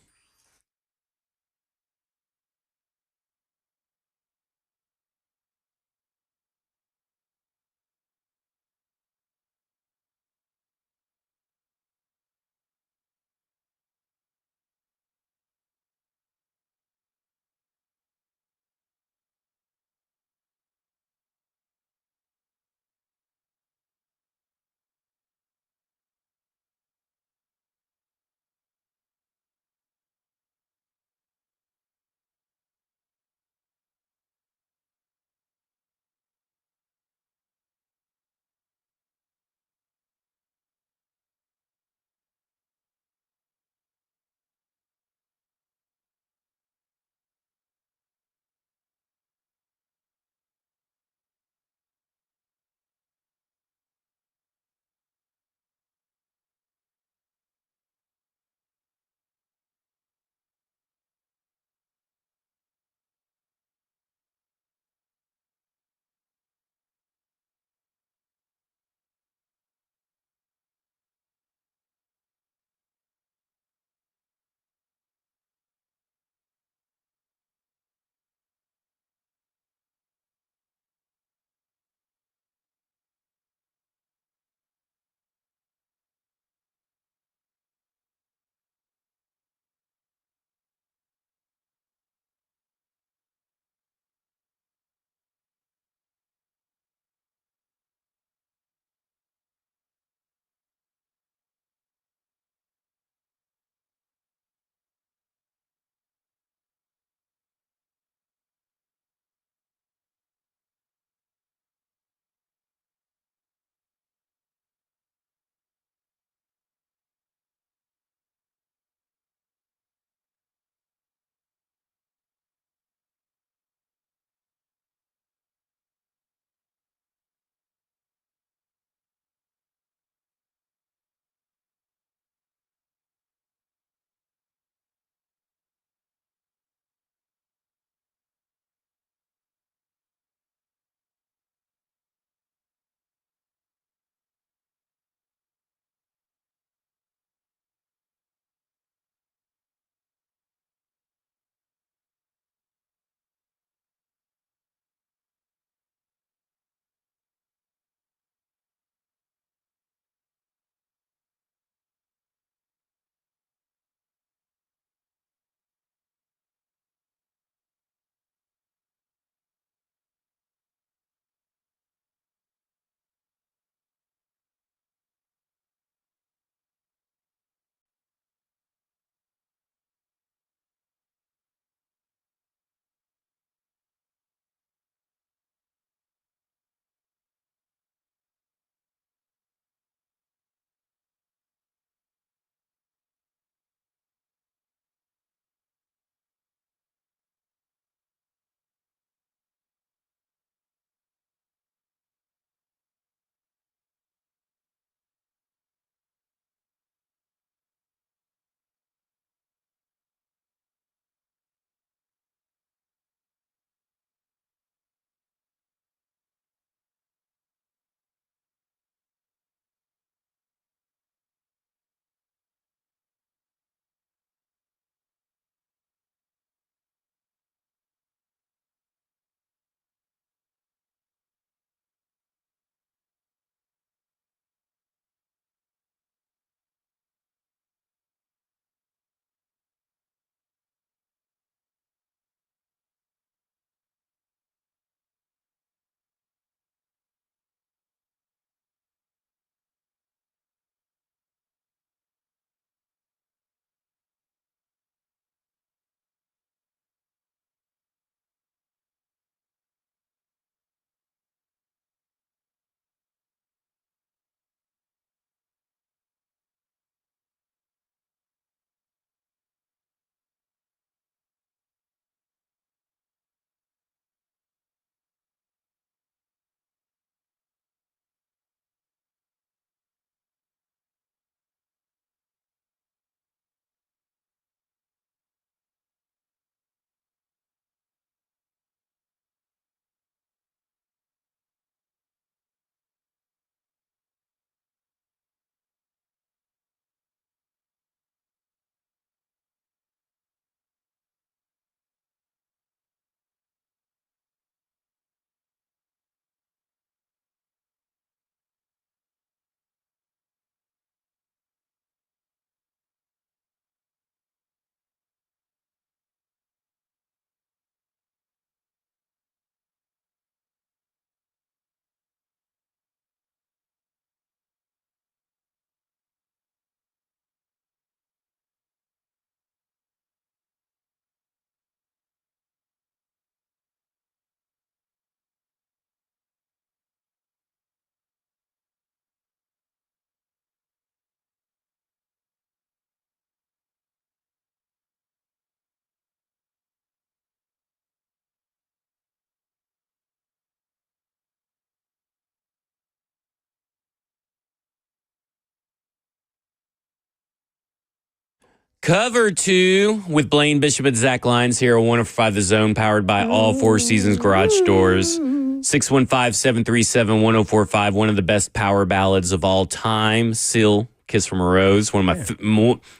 Cover 2 with Blaine Bishop and Zach Lyons here on 105 The Zone, powered by all Four Seasons Garage Doors. 615-737-1045, one of the best power ballads of all time. Seal, Kiss from a Rose, one of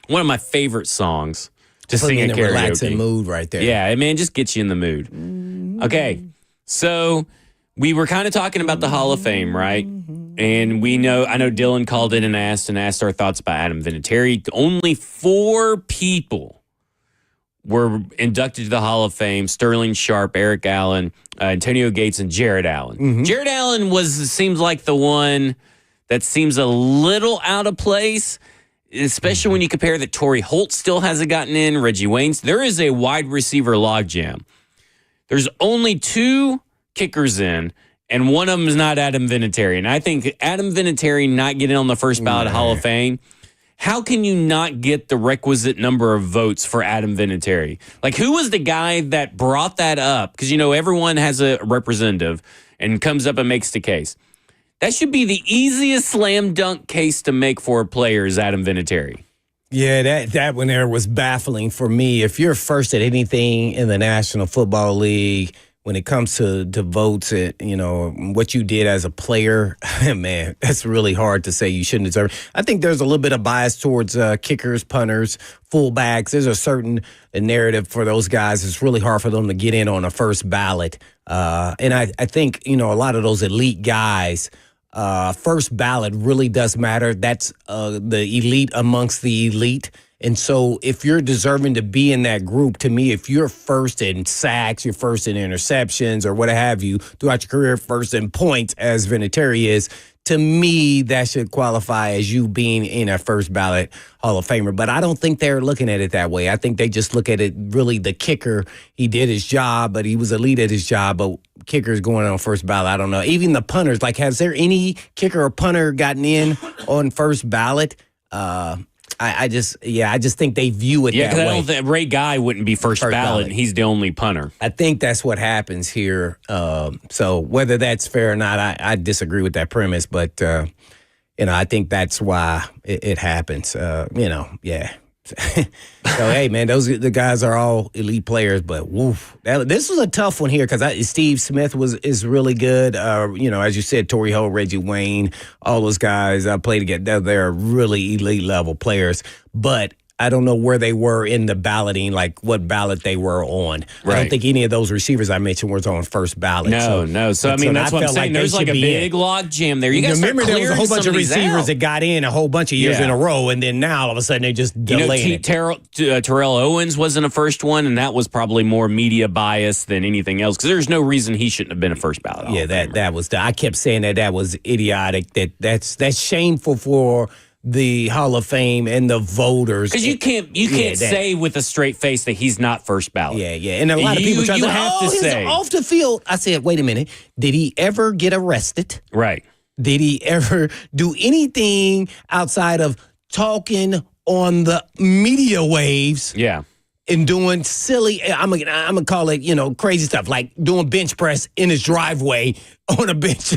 my favorite songs to sing at karaoke. Relaxing mood right there. Yeah, man, just gets you in the mood. Okay, so we were kind of talking about the Hall of Fame, right? And I know Dylan called in and asked our thoughts about Adam Vinatieri. Only 4 people were inducted to the Hall of Fame: Sterling Sharp, Eric Allen, Antonio Gates, and Jared Allen. Mm-hmm. Jared Allen seems like the one that seems a little out of place, especially when you compare that Torrey Holt still hasn't gotten in, Reggie Wayne's. There is a wide receiver logjam. There's only 2 kickers in, and one of them is not Adam Vinatieri. And I think Adam Vinatieri not getting on the first ballot Hall of Fame, how can you not get the requisite number of votes for Adam Vinatieri? Like, who was the guy that brought that up? Because, everyone has a representative and comes up and makes the case. That should be the easiest slam dunk case to make for a player is Adam Vinatieri. Yeah, that one there was baffling for me. If you're first at anything in the National Football League, when it comes to votes, what you did as a player, man, that's really hard to say you shouldn't deserve. I think there's a little bit of bias towards kickers, punters, fullbacks. There's a certain narrative for those guys. It's really hard for them to get in on a first ballot. And I think, a lot of those elite guys, first ballot really does matter. That's the elite amongst the elite. And so if you're deserving to be in that group, to me, if you're first in sacks, you're first in interceptions or what have you throughout your career, first in points as Vinatieri is, to me, that should qualify as you being in a first ballot Hall of Famer. But I don't think they're looking at it that way. I think they just look at it really the kicker. He did his job, but he was elite at his job. But kickers going on first ballot, I don't know. Even the punters, like, has there any kicker or punter gotten in on first ballot? I just think they view it that way. Yeah, because I don't think Ray Guy wouldn't be first ballot, and he's the only punter. I think that's what happens here. So whether that's fair or not, I disagree with that premise. But, I think that's why it happens. Yeah. So, hey, man, the guys are all elite players, but woof. This was a tough one here because Steve Smith is really good. As you said, Torrey Holt, Reggie Wayne, all those guys played together. They're really elite level players, but I don't know where they were in the balloting, like what ballot they were on. Right. I don't think any of those receivers I mentioned was on first ballot. No. So, that's what I'm saying. There's like a big log jam there. You guys remember there was a whole bunch of receivers that got in a whole bunch of years in a row, and then now all of a sudden they just delayed it. Terrell Owens wasn't a first one, and that was probably more media bias than anything else because there's no reason he shouldn't have been a first ballot. Yeah, that was. I kept saying that was idiotic. That's shameful for the Hall of Fame and the voters. Because you can't say with a straight face that he's not first ballot. Yeah. And a lot of people try to have to say off the field. I said, wait a minute. Did he ever get arrested? Right. Did he ever do anything outside of talking on the media waves? Yeah. And doing silly, I'm gonna call it, crazy stuff, like doing bench press in his driveway on a bench,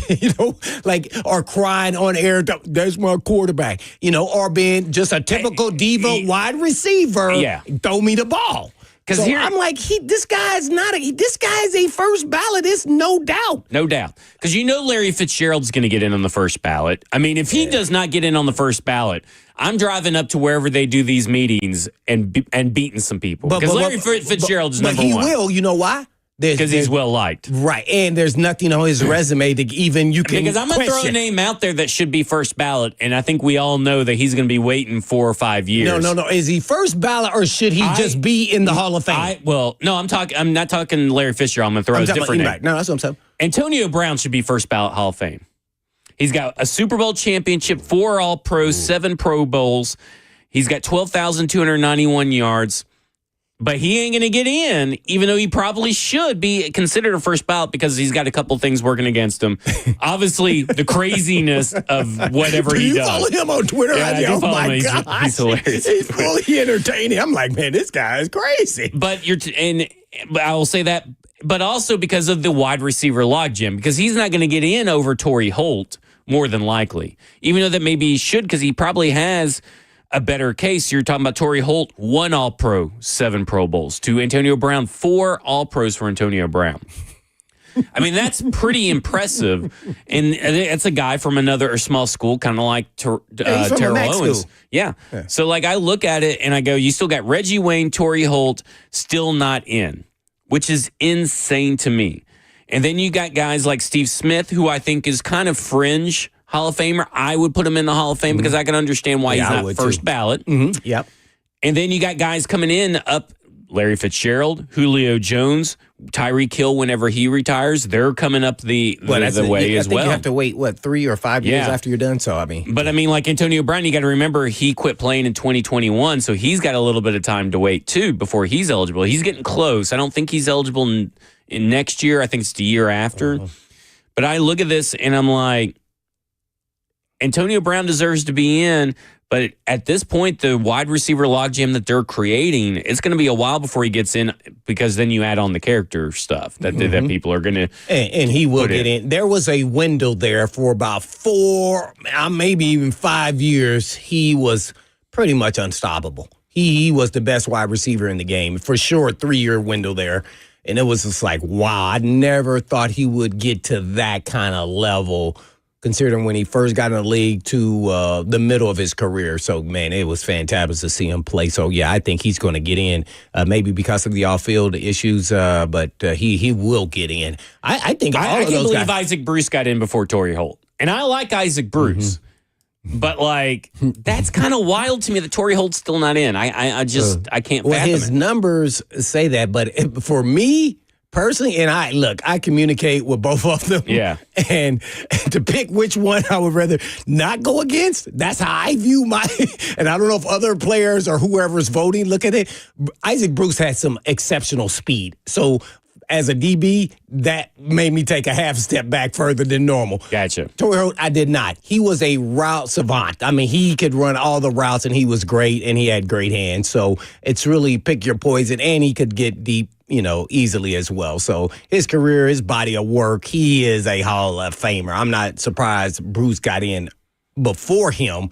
or crying on air, that's my quarterback, or being just a typical diva wide receiver. Yeah. Throw me the ball. So I'm like, this guy's a first ballot. It's no doubt. No doubt. Because Larry Fitzgerald's going to get in on the first ballot. I mean, if he does not get in on the first ballot, I'm driving up to wherever they do these meetings and beating some people. Because Larry Fitzgerald is number one. But he will. You know why? Because he's well liked. Right. And there's nothing on his resume to even you can Because I'm going to throw a name out there that should be first ballot, and I think we all know that he's going to be waiting 4 or 5 years. No. Is he first ballot or should he just be in the Hall of Fame? I'm not talking Larry Fitzgerald. I'm going to throw a different name. No, that's what I'm saying. Antonio Brown should be first ballot Hall of Fame. He's got a Super Bowl championship, 4 All-Pros, 7 Pro Bowls. He's got 12,291 yards. But he ain't going to get in, even though he probably should be considered a first ballot because he's got a couple things working against him. Obviously, the craziness of whatever he does. You follow him on Twitter? Yeah, oh, my gosh. He's hilarious. He's fully entertaining. I'm like, man, this guy is crazy. But I will say that, but also because of the wide receiver logjam, because he's not going to get in over Torrey Holt, more than likely. Even though that maybe he should, because he probably has a better case, you're talking about Torrey Holt, 1 All-Pro, 7 Pro Bowls, to Antonio Brown, 4 All-Pros for Antonio Brown. I mean, that's pretty impressive. And it's a guy from another small school, kind of like Terrell Owens. Yeah. So, like, I look at it and I go, you still got Reggie Wayne, Torrey Holt still not in, which is insane to me. And then you got guys like Steve Smith, who I think is kind of fringe Hall of Famer. I would put him in the Hall of Fame because I can understand why he's not first ballot. Yep. And then you got guys coming in up, Larry Fitzgerald, Julio Jones, Tyreek Hill whenever he retires. They're coming up the way as well. I think you have to wait, 3 or 5 years after you're done? So, I mean. But, I mean, like Antonio Brown, you got to remember he quit playing in 2021, so he's got a little bit of time to wait, too, before he's eligible. He's getting close. I don't think he's eligible in next year. I think it's the year after. But I look at this, and I'm like, Antonio Brown deserves to be in, but at this point, the wide receiver logjam that they're creating, it's going to be a while before he gets in because then you add on the character stuff that people are going to. And he will get in. There was a window there for about 4, maybe even 5 years. He was pretty much unstoppable. He was the best wide receiver in the game. For sure, a 3-year window there. And it was just like, wow, I never thought he would get to that kind of level, considering when he first got in the league to the middle of his career. So, man, it was fantastic to see him play. So, yeah, I think he's going to get in, maybe because of the off-field issues, but he will get in. I think all I of can't those believe guys. Isaac Bruce got in before Torrey Holt. And I like Isaac Bruce. But, like, that's kind of wild to me that Torrey Holt's still not in. I can't fathom his it. numbers say that, but for me personally, and I communicate with both of them. Yeah. And to pick which one I would rather not go against, that's how I view my, and I don't know if other players or whoever's voting look at it. Isaac Bruce had some exceptional speed. So as a DB, that made me take a half step back further than normal. Gotcha. Torrey Holt, I did not. He was a route savant. I mean, he could run all the routes, and he was great, and he had great hands. So it's really pick your poison, and he could get deep, easily as well. So his career, his body of work, he is a Hall of Famer. I'm not surprised Bruce got in before him.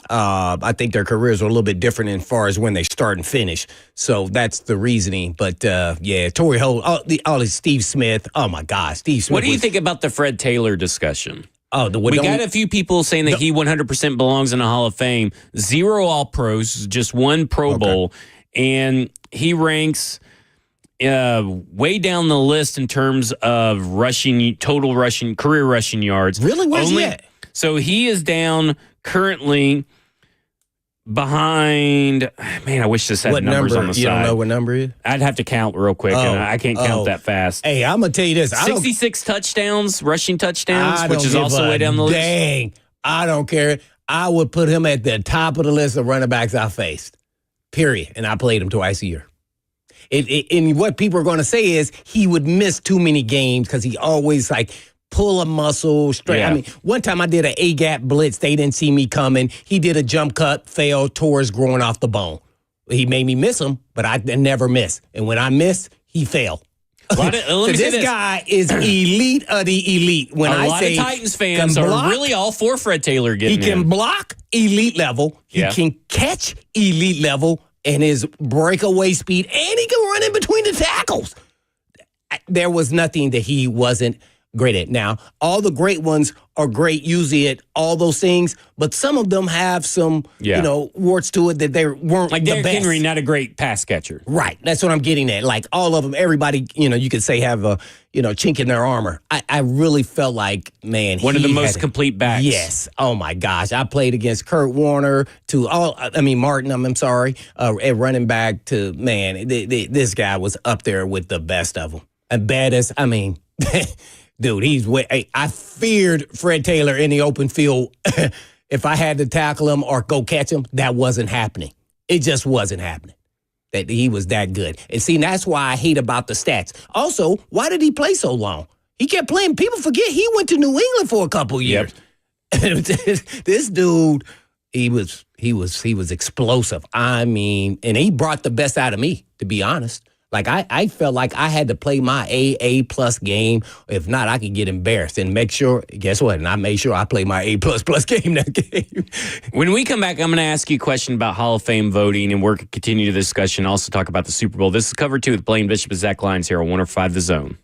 I think their careers are a little bit different as far as when they start and finish. So that's the reasoning. But, Torrey Holt, all this Steve Smith. Oh, my God, Steve Smith. What do you think about the Fred Taylor discussion? We got a few people saying that he 100% belongs in the Hall of Fame. 0 All-Pros, just 1 Pro Bowl. And he ranks way down the list in terms of career rushing yards. Really? Where's he at? So he is down currently behind. Man, I wish this had numbers on the side. You don't know what number it is? I'd have to count real quick, and I can't count that fast. Hey, I'm going to tell you this. 66 touchdowns, rushing touchdowns, which is also way down the list. Dang, I don't care. I would put him at the top of the list of running backs I faced, period. And I played him twice a year. And what people are going to say is he would miss too many games because he always, pull a muscle straight. Yeah. I mean, one time I did an A-gap blitz. They didn't see me coming. He did a jump cut, failed, tore his groin off the bone. He made me miss him, but I never miss. And when I miss, he failed. This guy is elite of the elite. When a lot of Titans fans are really all for Fred Taylor getting in. He can block elite level. He can catch elite level and his breakaway speed, and he can run in between the tackles. There was nothing that he wasn't great at. Now, all the great ones are great usually at all those things, but some of them have some, warts to it that they weren't like the Derrick best. Henry, not a great pass catcher. Right. That's what I'm getting at. Like all of them, everybody, you could say have a, chink in their armor. I really felt like, man, one of the most complete backs. Yes. Oh my gosh. I played against Kurt Warner Martin, I'm sorry, at running back to, man, this guy was up there with the best of them. And baddest, dude, I feared Fred Taylor in the open field. If I had to tackle him or go catch him, that wasn't happening. It just wasn't happening. That he was that good. And see, that's why I hate about the stats. Also, why did he play so long? He kept playing. People forget he went to New England for a couple years. This dude, he was explosive. I mean, and he brought the best out of me, to be honest. Like I felt like I had to play my A plus game. If not, I could get embarrassed and make sure. Guess what? And I made sure I played my A plus game that game. When we come back, I'm going to ask you a question about Hall of Fame voting, and we're going to continue the discussion. Also talk about the Super Bowl. This is Cover 2 with Blaine Bishop and Zach Lyons here on 105 The Zone.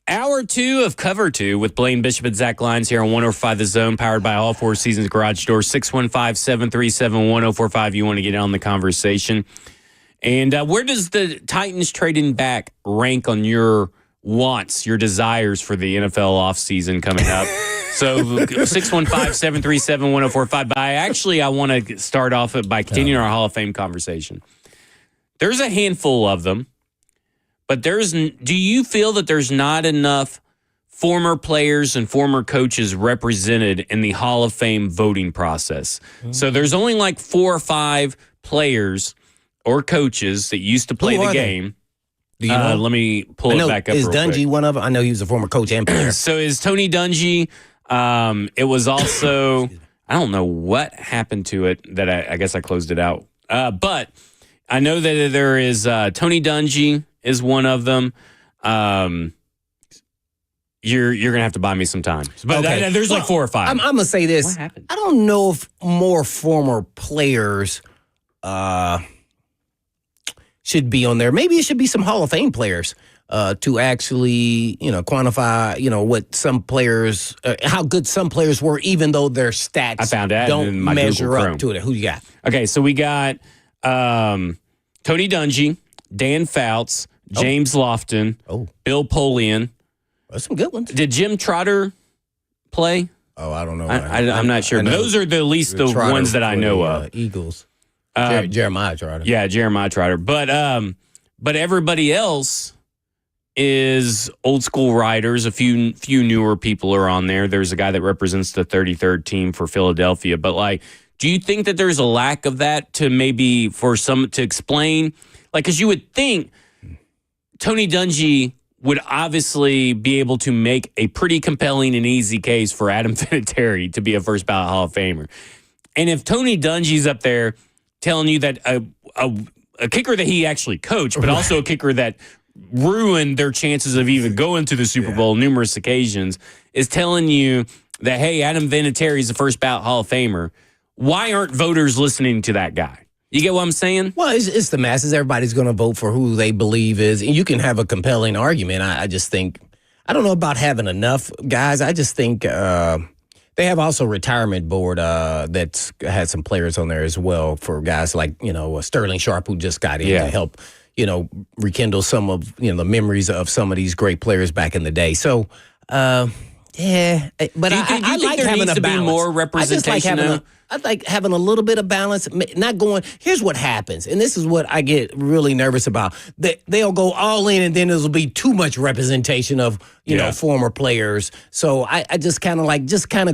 Hour 2 of Cover 2 with Blaine Bishop and Zach Lyons here on 105 The Zone, powered by All Four Seasons Garage Door, 615-737-1045. You want to get in on the conversation. And where does the Titans trading back rank on your wants, your desires for the NFL offseason coming up? So 615-737-1045. But I want to start off by continuing our Hall of Fame conversation. There's a handful of them. But do you feel that there's not enough former players and former coaches represented in the Hall of Fame voting process? Mm-hmm. So there's only like 4 or 5 players or coaches that used to play the game. Do you know? Let me pull it back up. Is Dungy one of them? I know he was a former coach and player. So is Tony Dungy. It was also, I don't know what happened to it that I guess I closed it out. But I know that there is Tony Dungy is one of them. You're gonna have to buy me some time, but okay. There's like 4 or 5. I'm gonna say this. What happened? I don't know if more former players should be on there. Maybe it should be some Hall of Fame players to actually quantify what some players, how good some players were, even though their stats I found that don't measure up to it. Who you got? Okay, so we got Tony Dungy, Dan Fouts, James Lofton, Bill Polian. That's some good ones. Did Jim Trotter play? Oh, I don't know. I'm not sure. But those are at least the ones that I know of. Eagles. Jeremiah Trotter. Yeah, Jeremiah Trotter. But everybody else is old school riders. A few newer people are on there. There's a guy that represents the 33rd team for Philadelphia. But do you think that there's a lack of that to maybe for some to explain? Because you would think Tony Dungy would obviously be able to make a pretty compelling and easy case for Adam Vinatieri to be a first ballot Hall of Famer. And if Tony Dungy's up there telling you that a kicker that he actually coached, but also a kicker that ruined their chances of even going to the Super Bowl numerous occasions, is telling you that, hey, Adam Vinatieri is the first ballot Hall of Famer, why aren't voters listening to that guy? You get what I'm saying? Well, it's the masses. Everybody's going to vote for who they believe is. And you can have a compelling argument. I just think, I don't know about having enough guys. I just think they have also a retirement board that's had some players on there as well for guys like, Sterling Sharp, who just got in to help, rekindle some of, the memories of some of these great players back in the day. So, but I like having a balance. More representation. I like having a little bit of balance, not going, here's what happens. And this is what I get really nervous about. They'll go all in and then there'll be too much representation of, former players. So I just kind of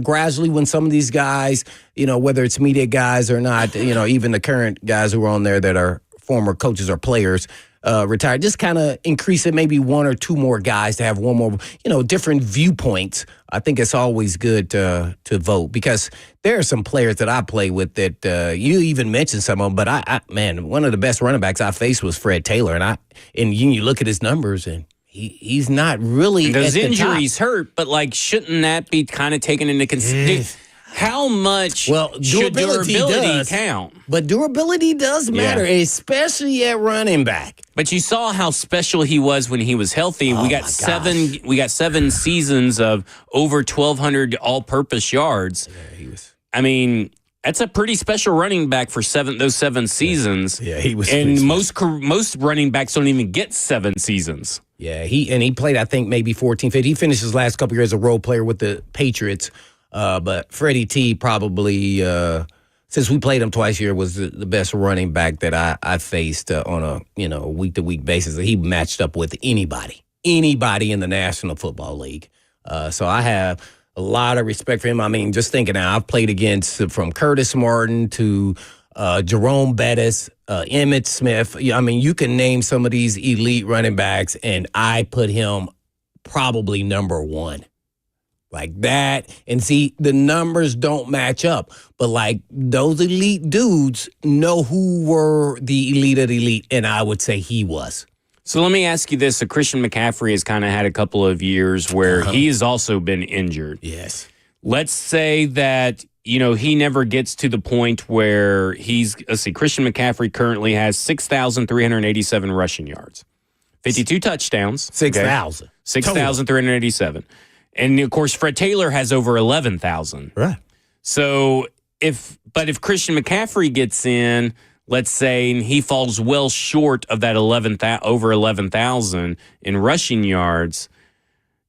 gradually when some of these guys, whether it's media guys or not, even the current guys who are on there that are former coaches or players, retired, just kind of increase it, maybe 1 or 2 more guys to have one more, different viewpoints. I think it's always good to vote because there are some players that I play with that you even mentioned some of them, but man, one of the best running backs I faced was Fred Taylor, and you look at his numbers and he's not really those at the injuries top. hurt, but shouldn't that be kind of taken into consideration? How much should durability count? But durability does matter, especially at running back. But you saw how special he was when he was healthy. We got 7 seasons of over 1,200 all-purpose yards. Yeah, he was. I mean, that's a pretty special running back for those 7 seasons. Yeah, he was. And most running backs don't even get 7 seasons. Yeah, he played, I think, maybe 14, 15. He finished his last couple years as a role player with the Patriots. But Freddie T probably, since we played him twice a year, was the best running back that I faced on a week-to-week basis. He matched up with anybody in the National Football League. So I have a lot of respect for him. I mean, just thinking now, I've played against from Curtis Martin to Jerome Bettis, Emmitt Smith. I mean, you can name some of these elite running backs, and I put him probably number 1. Like that. And see, the numbers don't match up. But those elite dudes know who were the elite of the elite, and I would say he was. So let me ask you this. So Christian McCaffrey has kind of had a couple of years where he has also been injured. Yes. Let's say that, he never gets to the point where Christian McCaffrey currently has 6,387 rushing yards, 52 touchdowns. 6,000. 6,387. And, of course, Fred Taylor has over 11,000. Right. So if Christian McCaffrey gets in, let's say, and he falls well short of that over 11,000 in rushing yards,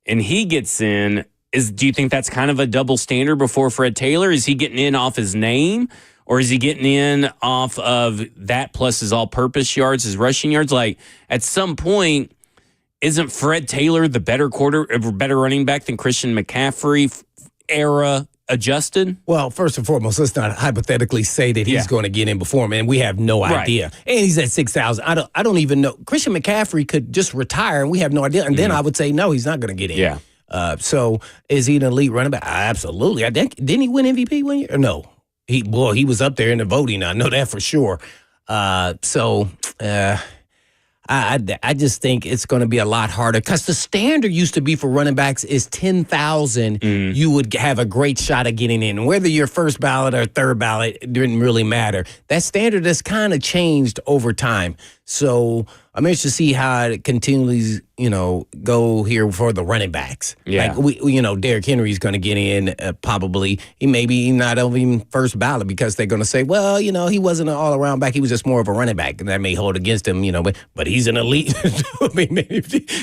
and he gets in, do you think that's kind of a double standard before Fred Taylor? Is he getting in off his name, or is he getting in off of that plus his all-purpose yards, his rushing yards? Like, at some point, isn't Fred Taylor the better running back than Christian McCaffrey era adjusted? Well, first and foremost, let's not hypothetically say that he's going to get in before him, and we have no idea. And he's at 6,000. I don't even know. Christian McCaffrey could just retire, and we have no idea. And then I would say, no, he's not going to get in. Yeah. So is he an elite running back? Absolutely. Didn't he win MVP one year? Or no. He was up there in the voting. I know that for sure. I just think it's going to be a lot harder because the standard used to be for running backs is 10,000. You would have a great shot at getting in. Whether you're first ballot or third ballot, it didn't really matter. That standard has kind of changed over time. So I'm interested to see how it continually, go here for the running backs. Yeah. Like Derrick Henry's going to get in probably. He maybe not even first ballot because they're going to say, well, he wasn't an all-around back. He was just more of a running back, and that may hold against him, but he's an elite. I mean,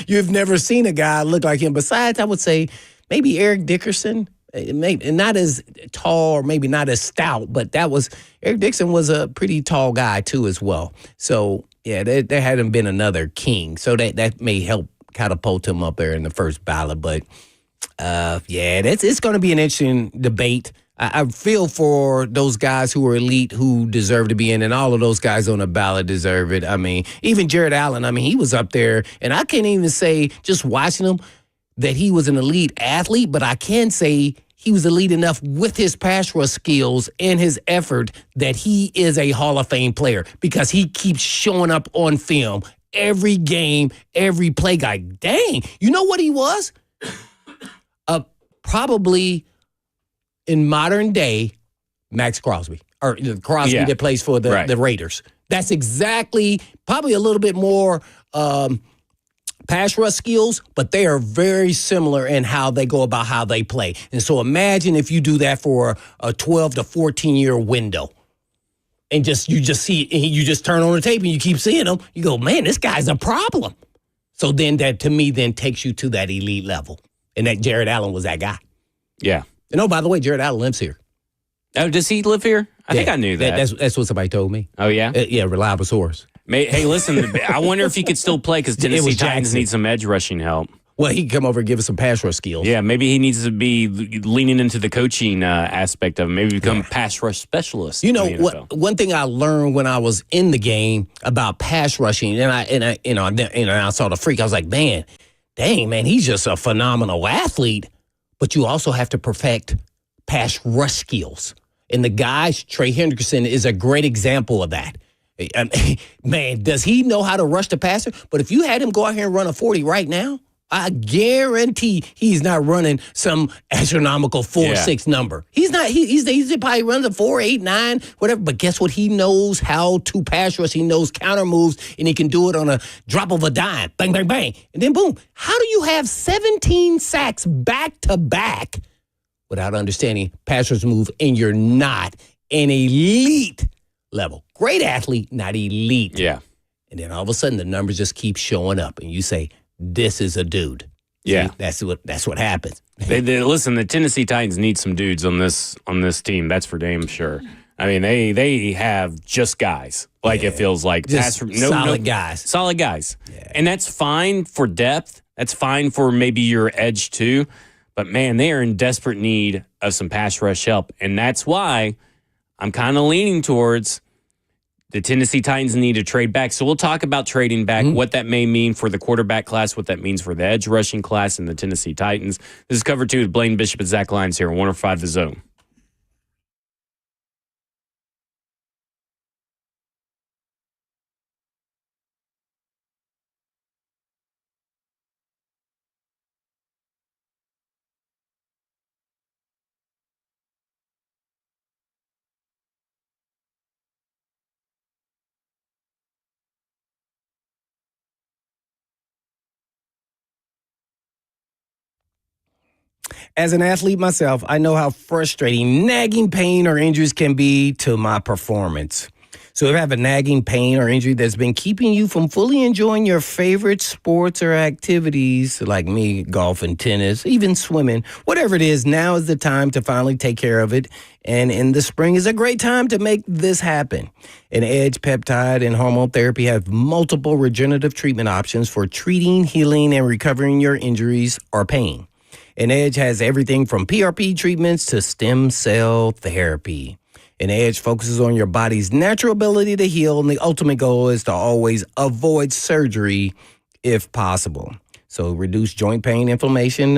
you've never seen a guy look like him. Besides, I would say maybe Eric Dickerson. Maybe not as tall or maybe not as stout, but Eric Dixon was a pretty tall guy too as well. So yeah, there hadn't been another king, so that may help catapult him up there in the first ballot. But it's going to be an interesting debate. I feel for those guys who are elite who deserve to be in, and all of those guys on the ballot deserve it. I mean, even Jared Allen. I mean, he was up there, and I can't even say just watching him that he was an elite athlete, but I can say he was elite enough with his pass rush skills and his effort that he is a Hall of Fame player because he keeps showing up on film every game, every play. Guy, dang, you know what he was? Probably in modern day, Max Crosby, or Crosby that plays for the Raiders. That's exactly, probably a little bit more pass rush skills, but they are very similar in how they go about how they play. And so imagine if you do that for a 12 to 14-year window. And you just turn on the tape and you keep seeing them. You go, man, this guy's a problem. So then that, to me, then takes you to that elite level. And that Jared Allen was that guy. Yeah. And oh, by the way, Jared Allen lives here. Oh, does he live here? I think I knew that. That's what somebody told me. Oh, yeah? Yeah, reliable source. Hey, listen, I wonder if he could still play because Tennessee Titans need some edge rushing help. Well, he can come over and give us some pass rush skills. Yeah, maybe he needs to be leaning into the coaching aspect of it. Maybe become a pass rush specialist. One thing I learned when I was in the game about pass rushing, and I saw the freak. I was like, man, dang, man, he's just a phenomenal athlete. But you also have to perfect pass rush skills. And the guys, Trey Hendrickson is a great example of that. Man, does he know how to rush the passer? But if you had him go out here and run a 40 right now, I guarantee he's not running some astronomical 4.6 number. He's not. He probably runs a 4.8, 9, whatever. But guess what? He knows how to pass rush. He knows counter moves, and he can do it on a drop of a dime. Bang, bang, bang. And then boom. How do you have 17 sacks back to back without understanding pass rush move, and you're not an elite level? Great athlete, not elite. Yeah. And then all of a sudden the numbers just keep showing up, and you say, this is a dude. Yeah. See, that's what happens. Listen, the Tennessee Titans need some dudes on this team. That's for damn sure. I mean, they have just guys. It feels like solid guys. Solid guys. Yeah. And that's fine for depth. That's fine for maybe your edge too. But man, they are in desperate need of some pass rush help. And that's why I'm kind of leaning towards the Tennessee Titans need to trade back. So we'll talk about trading back, what that may mean for the quarterback class, what that means for the edge rushing class in the Tennessee Titans. This is Cover 2 with Blaine Bishop and Zach Lyons here on 105 The Zone. As an athlete myself, I know how frustrating nagging pain or injuries can be to my performance. So if you have a nagging pain or injury that's been keeping you from fully enjoying your favorite sports or activities, like me, golf and tennis, even swimming, whatever it is, now is the time to finally take care of it. And in the spring is a great time to make this happen. And Edge Peptide and Hormone Therapy have multiple regenerative treatment options for treating, healing, and recovering your injuries or pain. And Edge has everything from PRP treatments to stem cell therapy. And Edge focuses on your body's natural ability to heal, and the ultimate goal is to always avoid surgery if possible. So reduce joint pain, inflammation,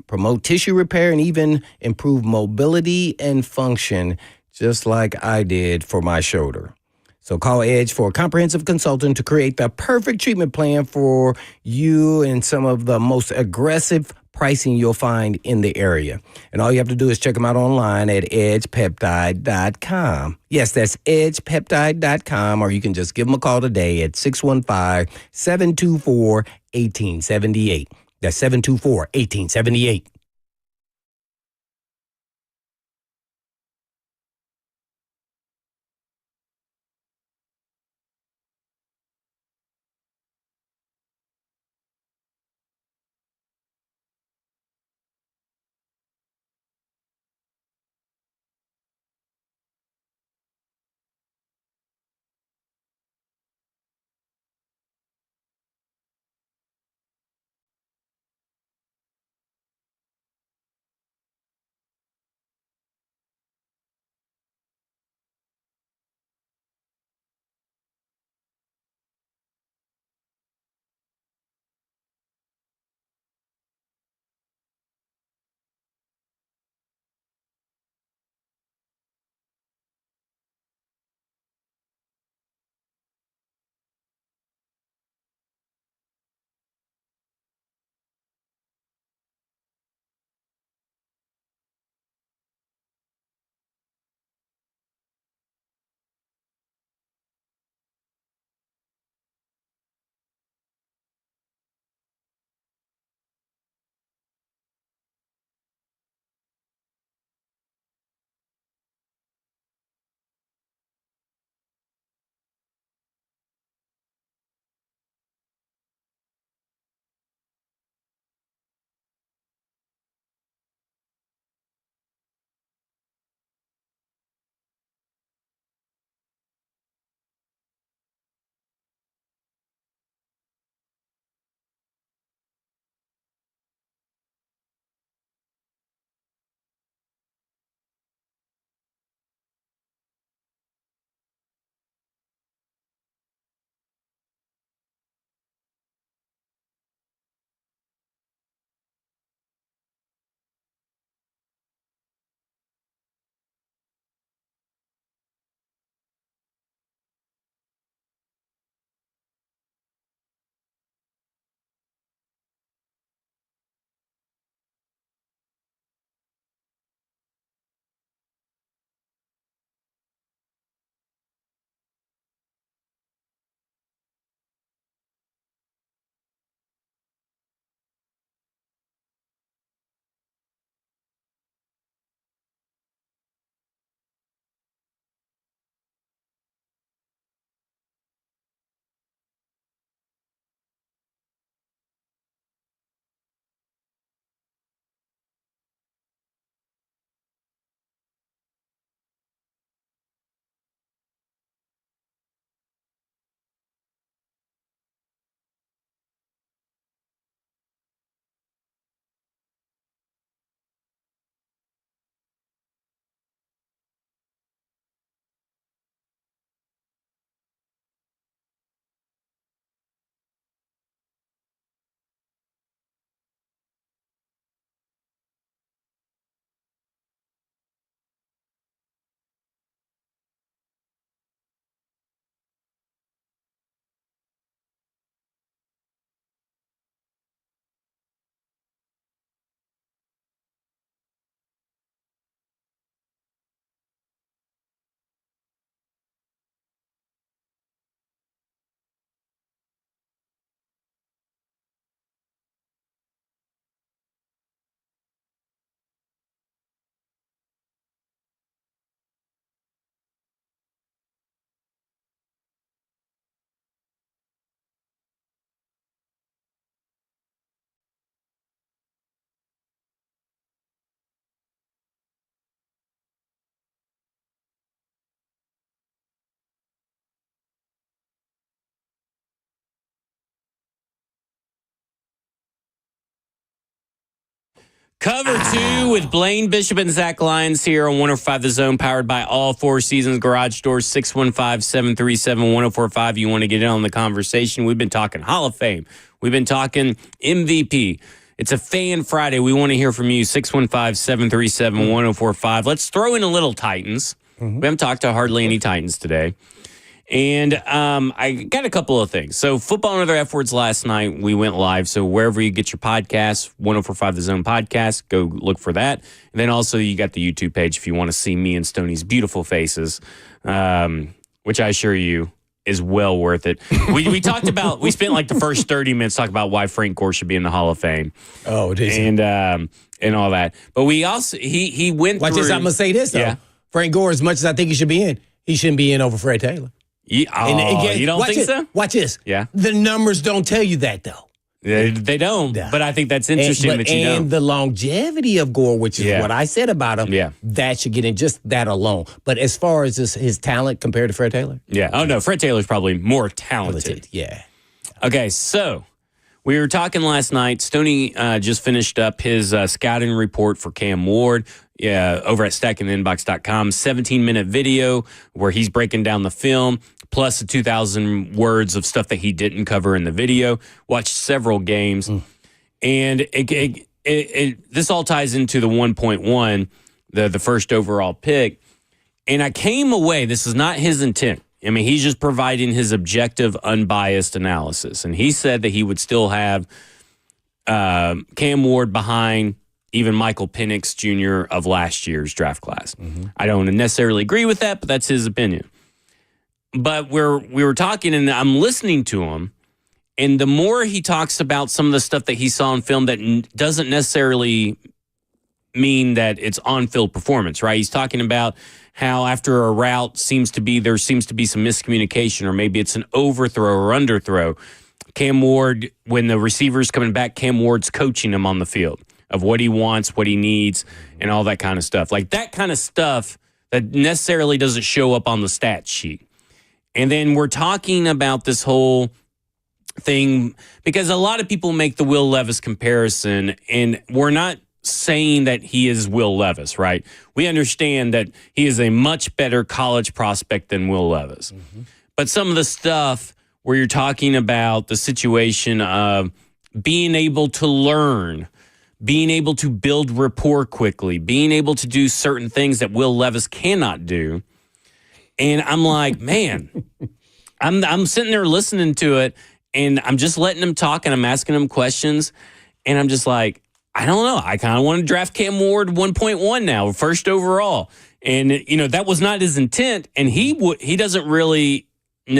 promote tissue repair, and even improve mobility and function, just like I did for my shoulder. So call Edge for a comprehensive consultant to create the perfect treatment plan for you and some of the most aggressive pricing you'll find in the area. And all you have to do is check them out online at edgepeptide.com. Yes, that's edgepeptide.com, or you can just give them a call today at 615-724-1878. That's 724-1878. Cover 2 with Blaine Bishop and Zach Lyons here on 105 The Zone, powered by All Four Seasons Garage Doors, 615-737-1045. You want to get in on the conversation? We've been talking Hall of Fame. We've been talking MVP. It's a Fan Friday. We want to hear from you, 615-737-1045. Let's throw in a little Titans. We haven't talked to hardly any Titans today. And I got a couple of things. So Football and Other F Words last night, we went live. So wherever you get your podcasts, 1045 The Zone podcast, go look for that. And then also you got the YouTube page if you want to see me and Stoney's beautiful faces, which I assure you is well worth it. We talked about, we spent like the first 30 minutes talking about why Frank Gore should be in the Hall of Fame. Oh, it is. And all that. But we also, he went Watch through. this, I'm going to say this, though. Yeah. Frank Gore, as much as I think he should be in, he shouldn't be in over Fred Taylor. Yeah, you don't think so? Watch this. Yeah. The numbers don't tell you that, though. They don't, but I think that's interesting that you know. And the longevity of Gore, which is what I said about him, that should get in just that alone. But as far as his talent compared to Fred Taylor? Yeah. Oh, no, Fred Taylor's probably more talented. Yeah. Okay, so we were talking last night. Stoney just finished up his scouting report for Cam Ward over at stackingtheinbox.com. 17-minute video where he's breaking down the film, plus the 2,000 words of stuff that he didn't cover in the video. Watched several games. And this all ties into the 1.1, the first overall pick. And I came away, this is not his intent. I mean, he's just providing his objective, unbiased analysis. And he said that he would still have Cam Ward behind even Michael Penix Jr. of last year's draft class. I don't necessarily agree with that, but that's his opinion. But we were talking, and I'm listening to him, and the more he talks about some of the stuff that he saw in film that doesn't necessarily mean that it's on-field performance, right? He's talking about how after a route there seems to be some miscommunication, or maybe it's an overthrow or underthrow. Cam Ward, when the receiver's coming back, Cam Ward's coaching him on the field of what he wants, what he needs, and all that kind of stuff. Like that kind of stuff that necessarily doesn't show up on the stat sheet. And then we're talking about this whole thing because a lot of people make the Will Levis comparison, and we're not saying that he is Will Levis, right? We understand that he is a much better college prospect than Will Levis. But some of the stuff where you're talking about the situation of being able to learn, being able to build rapport quickly, being able to do certain things that Will Levis cannot do. And I'm like, man, I'm sitting there listening to it, and I'm just letting him talk, and I'm asking him questions, and I'm just like, I don't know. I kind of want to draft Cam Ward 1.1 now, first overall. And, that was not his intent, and he doesn't really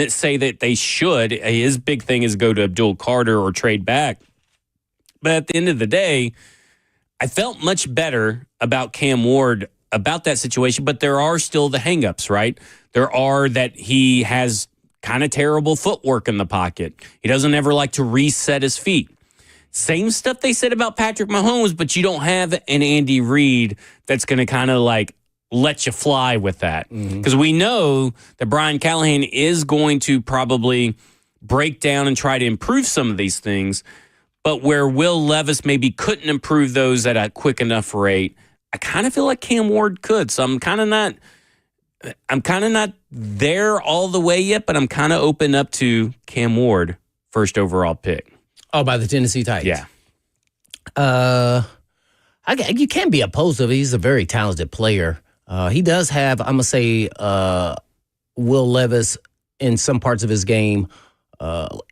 say that they should. His big thing is go to Abdul Carter or trade back. But at the end of the day, I felt much better about Cam Ward, about that situation, but there are still the hangups, right? There are that he has kind of terrible footwork in the pocket. He doesn't ever like to reset his feet. Same stuff they said about Patrick Mahomes, but you don't have an Andy Reid that's going to kind of like let you fly with that. Because we know that Brian Callahan is going to probably break down and try to improve some of these things, but where Will Levis maybe couldn't improve those at a quick enough rate, I kind of feel like Cam Ward could. So I'm kind of not there all the way yet, but I'm kind of open up to Cam Ward, first overall pick. Oh, by the Tennessee Titans. Yeah. You can't be opposed to it. He's a very talented player. He does have, I'm gonna say, Will Levis in some parts of his game,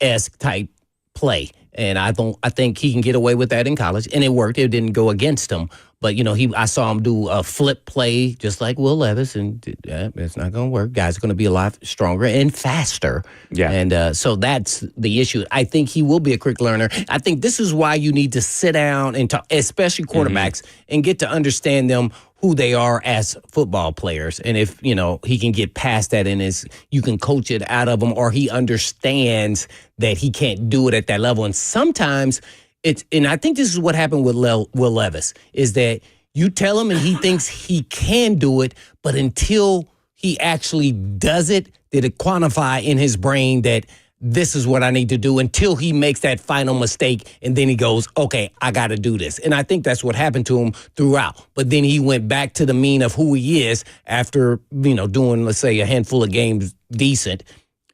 esque type play. And I think he can get away with that in college, and it worked. It didn't go against him, but I saw him do a flip play just like Will Levis, and it's not going to work. Guys are going to be a lot stronger and faster. Yeah, and so that's the issue. I think he will be a quick learner. I think this is why you need to sit down and talk, especially quarterbacks, and get to understand them, who they are as football players. And if, he can get past that and you can coach it out of him, or he understands that he can't do it at that level. And sometimes and I think this is what happened with Will Levis, is that you tell him and he thinks he can do it, but until he actually does it, did it quantify in his brain that this is what I need to do until he makes that final mistake. And then he goes, okay, I got to do this. And I think that's what happened to him throughout. But then he went back to the mean of who he is after, doing, let's say, a handful of games decent.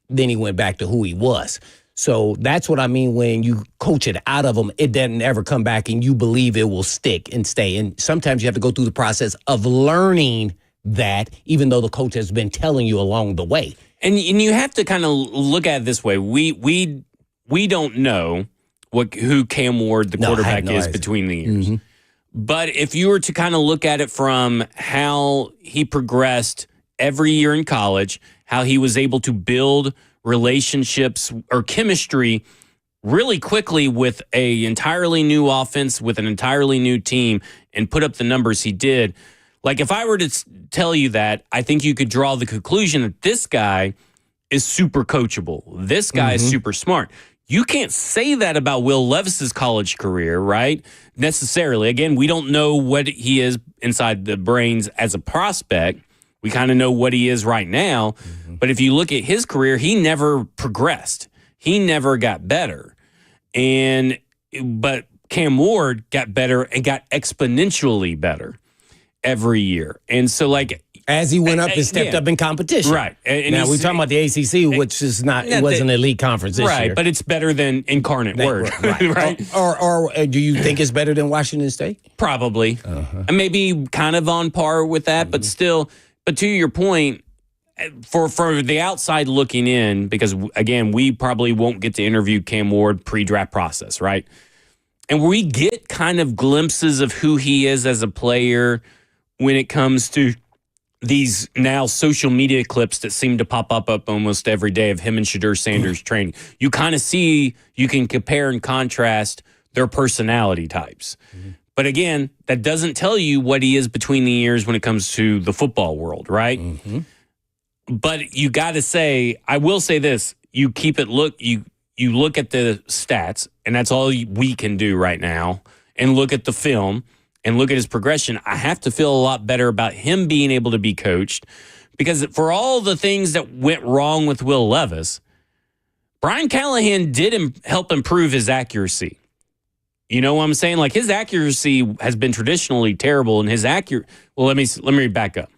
Then he went back to who he was. So that's what I mean when you coach it out of him, it doesn't ever come back and you believe it will stick and stay. And sometimes you have to go through the process of learning that, even though the coach has been telling you along the way. And you have to kind of look at it this way. We don't know who Cam Ward, the quarterback, is between the years. Mm-hmm. But if you were to kind of look at it from how he progressed every year in college, how he was able to build relationships or chemistry really quickly with a entirely new offense, with an entirely new team, and put up the numbers he did. Like, if I were to tell you that, I think you could draw the conclusion that this guy is super coachable. This guy is super smart. You can't say that about Will Levis's college career, right? Necessarily. Again, we don't know what he is inside the brains as a prospect. We kind of know what he is right now. But if you look at his career, he never progressed. He never got better. But Cam Ward got better and got exponentially better every year. And so, like, as he went up and stepped up in competition. Right. And now, we're talking about the ACC, which is not, it wasn't an elite conference this year. Right, but it's better than Incarnate Word. Right. Or do you think it's better than Washington State? Probably. And maybe kind of on par with that, but still. But to your point, for the outside looking in, because, again, we probably won't get to interview Cam Ward pre-draft process, right? And we get kind of glimpses of who he is as a player when it comes to these now social media clips that seem to pop up almost every day of him and Shadur Sanders training. You kind of see, you can compare and contrast their personality types. But again, that doesn't tell you what he is between the years when it comes to the football world, right? But you got to say, I will say this, you look at the stats, and that's all we can do right now, and look at the film and look at his progression. I have to feel a lot better about him being able to be coached, because for all the things that went wrong with Will Levis, Brian Callahan did help improve his accuracy. You know what I'm saying? Like, his accuracy has been traditionally terrible, and let me back up.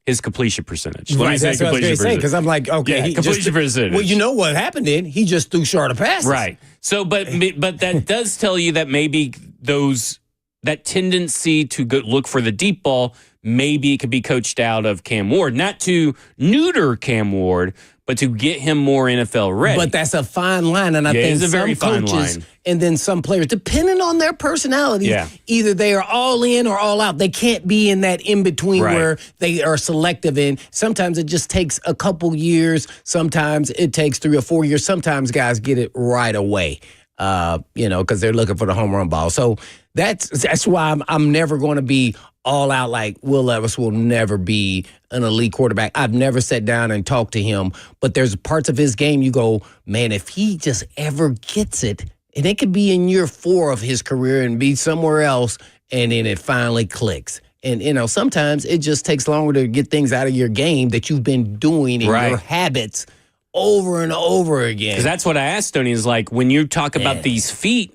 His completion percentage. Right, that's what I was going to say, because I'm like, okay. Completion percentage. Well, you know what happened then? He just threw shorter passes. Right. So, but that does tell you that maybe that tendency to look for the deep ball, maybe it could be coached out of Cam Ward. Not to neuter Cam Ward, but to get him more NFL ready. But that's a fine line, and I think it's a very some coaches and then some players, depending on their personality, either they are all in or all out. They can't be in that in-between where they are selective in. Sometimes it just takes a couple years. Sometimes it takes 3 or 4 years. Sometimes guys get it right away, because they're looking for the home run ball. So that's why I'm never going to be all out like Will Levis will never be an elite quarterback. I've never sat down and talked to him, but there's parts of his game you go, man, if he just ever gets it, and it could be in year 4 of his career and be somewhere else, and then it finally clicks. And, sometimes it just takes longer to get things out of your game that you've been doing in your habits over and over again. Because that's what I asked Tony, is like, when you talk about these feet,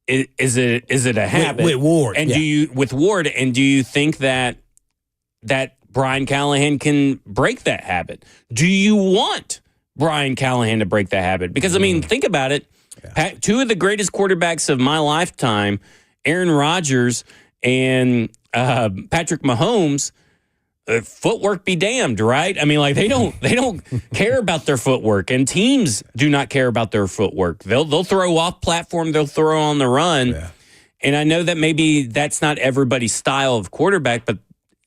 is it a habit with Ward? And do you think that Brian Callahan can break that habit? Do you want Brian Callahan to break that habit? Because I mean, think about it. Two of the greatest quarterbacks of my lifetime, Aaron Rodgers and Patrick Mahomes. Footwork be damned, right? I mean, like, they don't care about their footwork, and teams do not care about their footwork. They'll throw off platform, they'll throw on the run. And I know that maybe that's not everybody's style of quarterback, but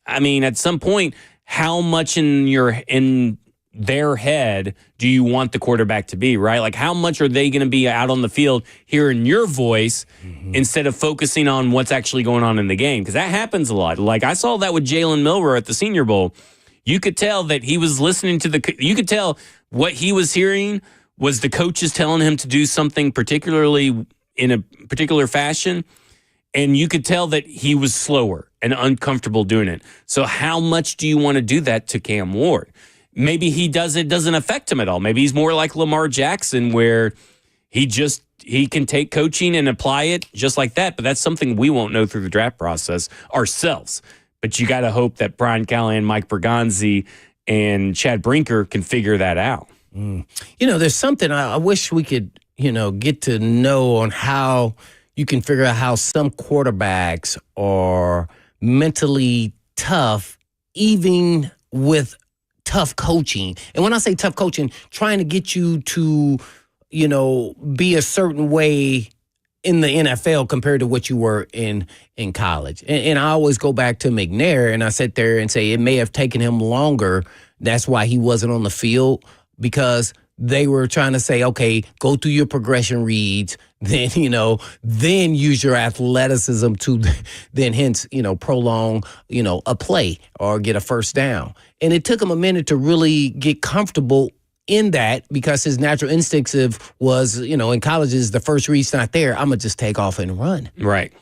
I mean, at some point, how much in their head do you want the quarterback to be, right? Like, how much are they going to be out on the field hearing your voice instead of focusing on what's actually going on in the game? Because that happens a lot. Like, I saw that with Jalen Milroe at the Senior Bowl. You could tell that he was listening to you could tell what he was hearing was the coaches telling him to do something particularly in a particular fashion, and you could tell that he was slower and uncomfortable doing it. So how much do you want to do that to Cam Ward? maybe it doesn't affect him at all. Maybe he's more like Lamar Jackson, where he can take coaching and apply it just like that. But that's something we won't know through the draft process ourselves. But you got to hope that Brian Callahan, Mike Bergonzi, and Chad Brinker can figure that out. There's something I wish we could, get to know on how you can figure out how some quarterbacks are mentally tough, even with tough coaching. And when I say tough coaching, trying to get you to, be a certain way in the NFL compared to what you were in college. And I always go back to McNair, and I sit there and say it may have taken him longer. That's why he wasn't on the field, because they were trying to say, okay, go through your progression reads, then, then use your athleticism to then hence, prolong, a play or get a first down. And it took him a minute to really get comfortable in that, because his natural instinctive was, in colleges, the first read's not there, I'm going to just take off and run. Right.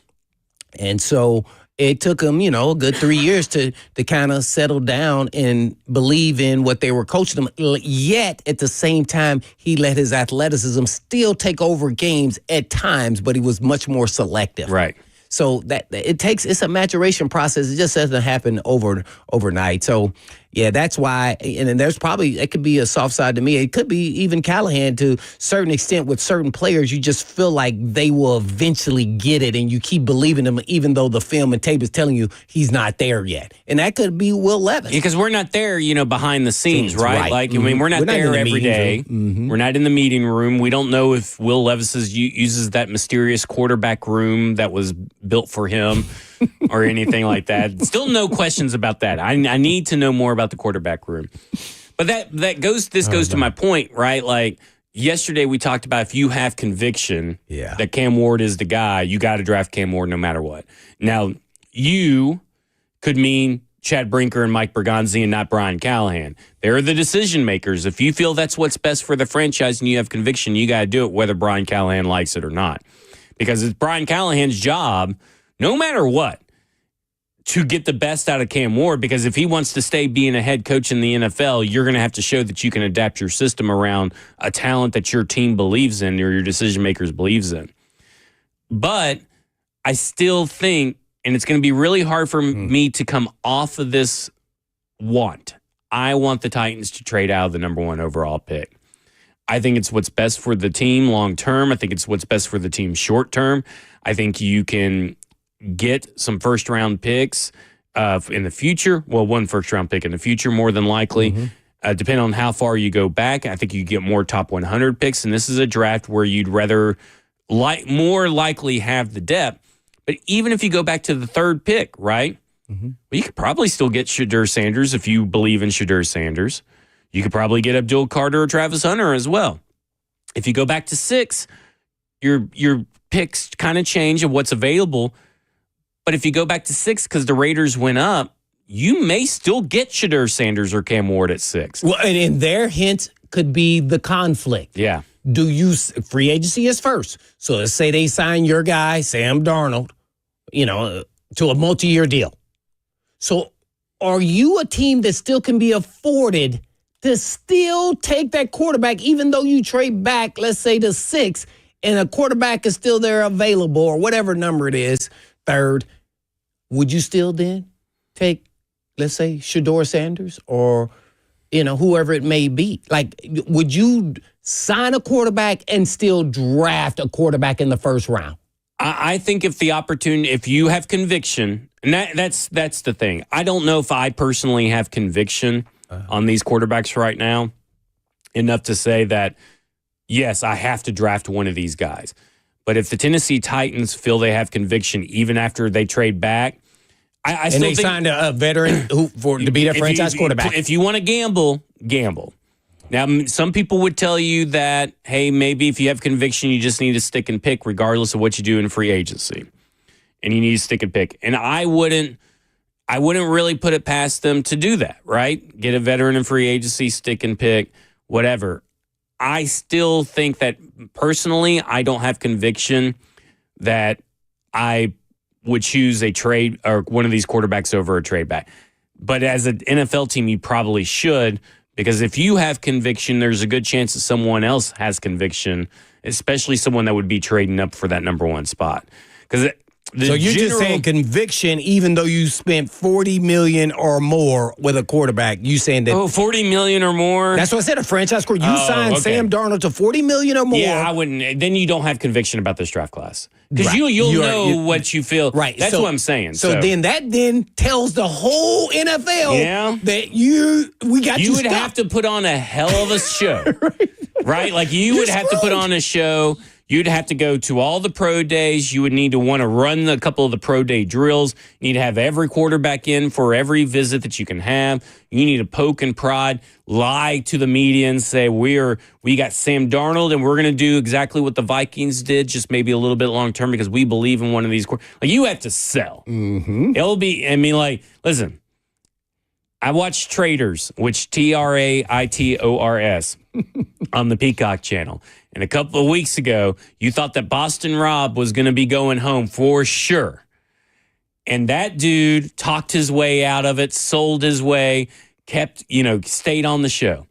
And so it took him, a good 3 years to kind of settle down and believe in what they were coaching him. Yet, at the same time, he let his athleticism still take over games at times, but he was much more selective. Right. So it's a maturation process. It just doesn't happen overnight. So, yeah, that's why. And then there's probably, it could be a soft side to me. It could be even Callahan to a certain extent with certain players. You just feel like they will eventually get it, and you keep believing them, even though the film and tape is telling you he's not there yet. And that could be Will Levis. Because we're not there, behind the scenes, right? Like, Mm-hmm. I mean, we're not there every day. Mm-hmm. We're not in the meeting room. We don't know if Will Levis uses that mysterious quarterback room that was built for him or anything like that. Still no questions about that. I need to know more about the quarterback room. But goes to my point, right? Like, yesterday we talked about if you have conviction that Cam Ward is the guy, you got to draft Cam Ward no matter what. Now, you could mean Chad Brinker and Mike Bergonzi and not Brian Callahan. They're the decision makers. If you feel that's what's best for the franchise and you have conviction, you got to do it whether Brian Callahan likes it or not. Because it's Brian Callahan's job, no matter what, to get the best out of Cam Ward, because if he wants to stay being a head coach in the NFL, you're going to have to show that you can adapt your system around a talent that your team believes in or your decision makers believes in. But I still think, and it's going to be really hard for me to come off of this want. I want the Titans to trade out of the number 1 overall pick. I think it's what's best for the team long term. I think it's what's best for the team short term. I think you can get some first round picks in the future. Well, 1 first round pick in the future, more than likely. Depending on how far you go back, I think you get more top 100 picks. And this is a draft where you'd rather more likely have the depth. But even if you go back to the 3rd pick, right? Well, you could probably still get Shadur Sanders if you believe in Shadur Sanders. You could probably get Abdul Carter or Travis Hunter as well. If you go back to 6, your picks kind of change of what's available. But if you go back to 6 because the Raiders went up, you may still get Shadur Sanders or Cam Ward at 6. Well, and in their hint could be the conflict. Yeah. Free agency is first. So let's say they sign your guy, Sam Darnold, to a multi-year deal. So are you a team that still can be afforded to still take that quarterback, even though you trade back, let's say, to 6, and a quarterback is still there available, or whatever number it is, 3rd, would you still then take, let's say, Shadur Sanders or, whoever it may be? Like, would you sign a quarterback and still draft a quarterback in the 1st round? I think if you have conviction, and that's the thing. I don't know if I personally have conviction on these quarterbacks right now enough to say that, yes, I have to draft one of these guys. But if the Tennessee Titans feel they have conviction even after they trade back, I still think they signed a veteran to be their franchise quarterback. If you want to gamble. Now, some people would tell you that, hey, maybe if you have conviction, you just need to stick and pick regardless of what you do in free agency. And you need to stick and pick. And I wouldn't really put it past them to do that, right? Get a veteran in free agency, stick and pick, whatever. I still think that personally, I don't have conviction that I would choose a trade or one of these quarterbacks over a trade back. But as an NFL team, you probably should, Because if you have conviction, there's a good chance that someone else has conviction, especially someone that would be trading up for that number one spot. Because so you're just saying conviction, even though you spent $40 million or more with a quarterback, you saying that $40 million or more? That's what I said, a franchise quarterback. You signed Sam Darnold to $40 million or more. Yeah, I wouldn't. Then you don't have conviction about this draft class. Because you'll know what you feel. Right. That's what I'm saying. So then that tells the whole NFL that we got you. You would have to put on a hell of a show. Right? Like you would have to put on a show. You'd have to go to all the pro days. You would need to want to run a couple of the pro day drills. You need to have every quarterback in for every visit that you can have. You need to poke and prod, lie to the media and say, we got Sam Darnold and we're going to do exactly what the Vikings did, just maybe a little bit long term because we believe in one of these. Like you have to sell. Mm-hmm. It'll be, listen, I watched Traders, which TRAITORS on the Peacock channel. And a couple of weeks ago, you thought that Boston Rob was going to be going home for sure. And that dude talked his way out of it, sold his way, stayed on the show.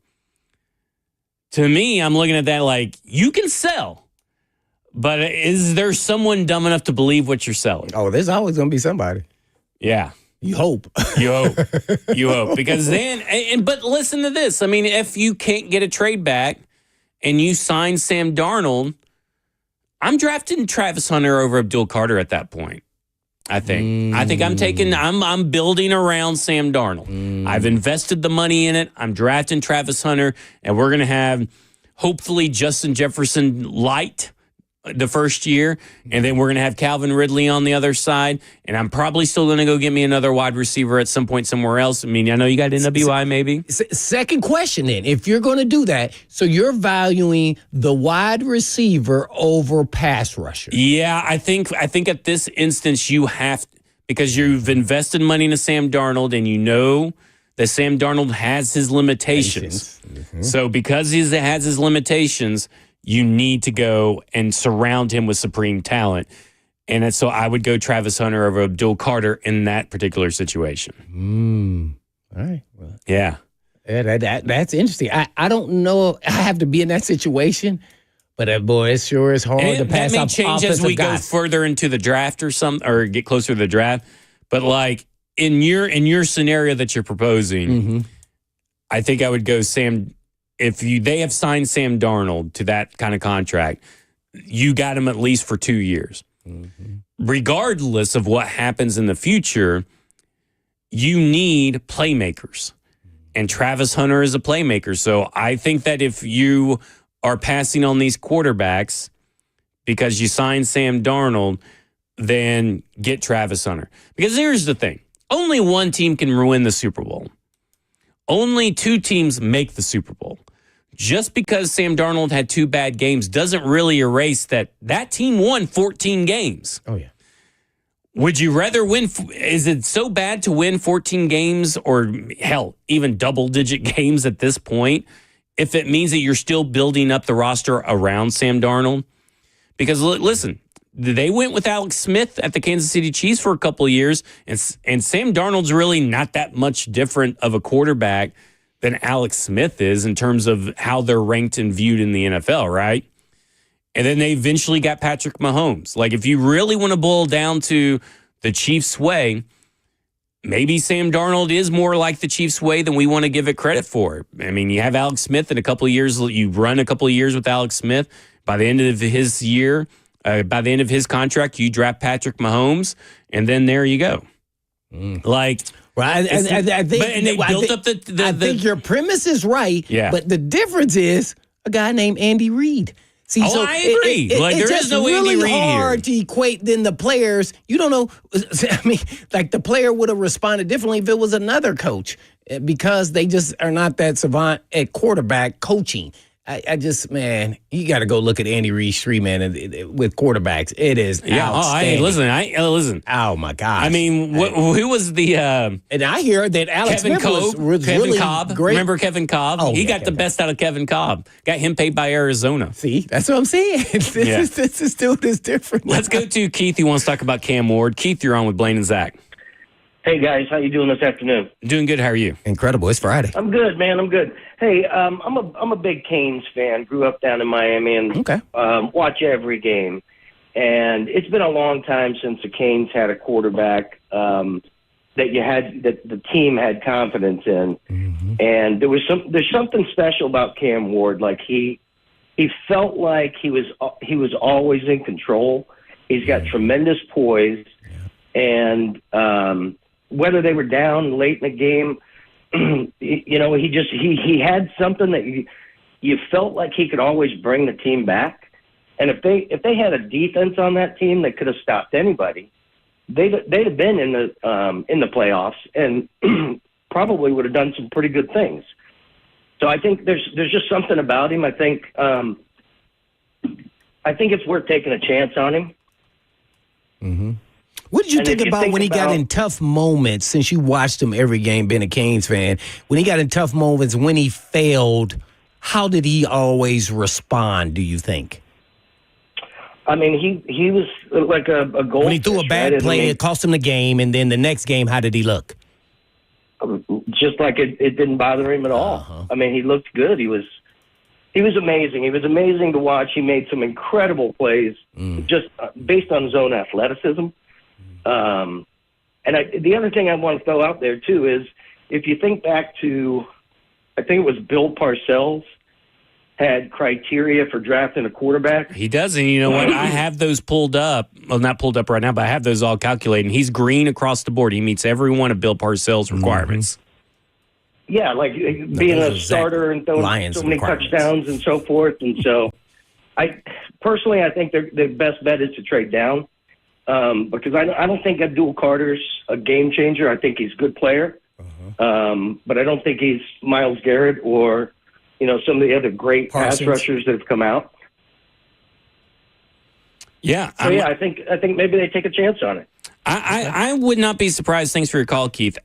To me, I'm looking at that like, you can sell. But is there someone dumb enough to believe what you're selling? Oh, there's always going to be somebody. Yeah. You hope. You hope. You hope. Because then, but listen to this. I mean, if you can't get a trade back and you sign Sam Darnold, I'm drafting Travis Hunter over Abdul Carter at that point. I think I'm building around Sam Darnold. I've invested the money in it. I'm drafting Travis Hunter, and we're going to have hopefully Justin Jefferson light the first year, and then we're going to have Calvin Ridley on the other side, and I'm probably still going to go get me another wide receiver at some point somewhere else. I mean, I know you got NWI maybe. Second question then, if you're going to do that, so you're valuing the wide receiver over pass rusher. Yeah, I think at this instance you have, because you've invested money into Sam Darnold and you know that Sam Darnold has his limitations. Mm-hmm. So because he has his limitations, you need to go and surround him with supreme talent. And so I would go Travis Hunter over Abdul Carter in that particular situation. All right. Well, yeah. That's interesting. I don't know. I have to be in that situation. But boy, it sure is hard to pass up. That may change as we go further into the draft or get closer to the draft. But like in your scenario that you're proposing, I think I would go Sam. If they have signed Sam Darnold to that kind of contract, you got him at least for 2 years. Regardless of what happens in the future, you need playmakers. And Travis Hunter is a playmaker. So I think that if you are passing on these quarterbacks because you signed Sam Darnold, then get Travis Hunter. Because here's the thing. Only one team can win the Super Bowl. Only two teams make the Super Bowl. Just because Sam Darnold had 2 bad games doesn't really erase that team won 14 games. Oh, yeah. Would you rather win? Is it so bad to win 14 games or, hell, even double-digit games at this point if it means that you're still building up the roster around Sam Darnold? Because, listen, they went with Alex Smith at the Kansas City Chiefs for a couple of years, and Sam Darnold's really not that much different of a quarterback than Alex Smith is in terms of how they're ranked and viewed in the NFL, right? And then they eventually got Patrick Mahomes. Like, if you really want to boil down to the Chiefs' way, maybe Sam Darnold is more like the Chiefs' way than we want to give it credit for. I mean, you have Alex Smith in a couple of years. You run a couple of years with Alex Smith. By the end of his year, by the end of his contract, you draft Patrick Mahomes, and then there you go. Like, right, I think your premise is right. Yeah. But the difference is a guy named Andy Reid. See, so I agree. There is no Andy Reid here. It's really hard to equate then the players. You don't know. I mean, like the player would have responded differently if it was another coach because they just are not that savant at quarterback coaching. I just, man, you got to go look at Andy Reid's tree, man, with quarterbacks. It is outstanding. Listen. Oh, my gosh. I mean, who was the... and I hear that Alex Kevin Smith was Kevin really Cobb. Great. Remember Kevin Cobb? Oh, he got the best out of Kevin Cobb. Got him paid by Arizona. See, that's what I'm saying. This is still this different. Let's go to Keith. He wants to talk about Cam Ward. Keith, you're on with Blaine and Zach. Hey guys, how you doing this afternoon? Doing good. How are you? Incredible. It's Friday. I'm good, man. I'm good. Hey, I'm a big Canes fan. Grew up down in Miami and Okay. watch every game. And it's been a long time since the Canes had a quarterback that the team had confidence in. Mm-hmm. And there's something special about Cam Ward. Like he felt like he was always in control. He's got tremendous poise, and whether they were down late in the game, he had something that you felt like he could always bring the team back. And if they had a defense on that team that could have stopped anybody, they'd have been in the playoffs and probably would have done some pretty good things. So I think there's just something about him. I think it's worth taking a chance on him. Mm-hmm. What did you think about when he got in tough moments, since you watched him every game being a Canes fan, when he got in tough moments, when he failed, how did he always respond, do you think? I mean, he was like a goal. When he threw a bad play, it cost him the game, and then the next game, how did he look? Just like it didn't bother him at all. Uh-huh. I mean, he looked good. He was amazing. He was amazing to watch. He made some incredible plays just based on his own athleticism. And the other thing I want to throw out there, too, is if you think back to, I think it was Bill Parcells had criteria for drafting a quarterback. He does, and you know what? I have those pulled up. Well, not pulled up right now, but I have those all calculated. He's green across the board. He meets every one of Bill Parcells' requirements. Yeah, like being a starter and throwing so many touchdowns and so forth. And so I think the best bet is to trade down because I don't think Abdul Carter's a game changer. I think he's a good player, but I don't think he's Myles Garrett or some of the other great pass rushers that have come out. Yeah. So I think maybe they take a chance on it. I would not be surprised. Thanks for your call, Keith.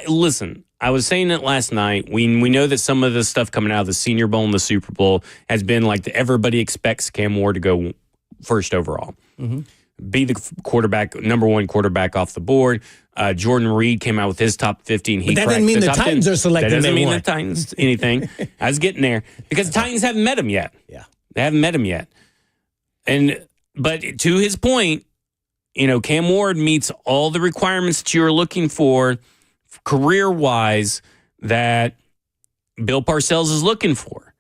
Listen, I was saying it last night. We know that some of the stuff coming out of the Senior Bowl and the Super Bowl has been like everybody expects Cam Ward to go first overall. Mm-hmm. Be the quarterback, number one quarterback off the board. Jordan Reed came out with his top 15. But that doesn't mean the Titans are selecting. That doesn't mean the Titans anything. I was getting there because the Titans haven't met him yet. Yeah, they haven't met him yet. But to his point, Cam Ward meets all the requirements that you're looking for career-wise that Bill Parcells is looking for.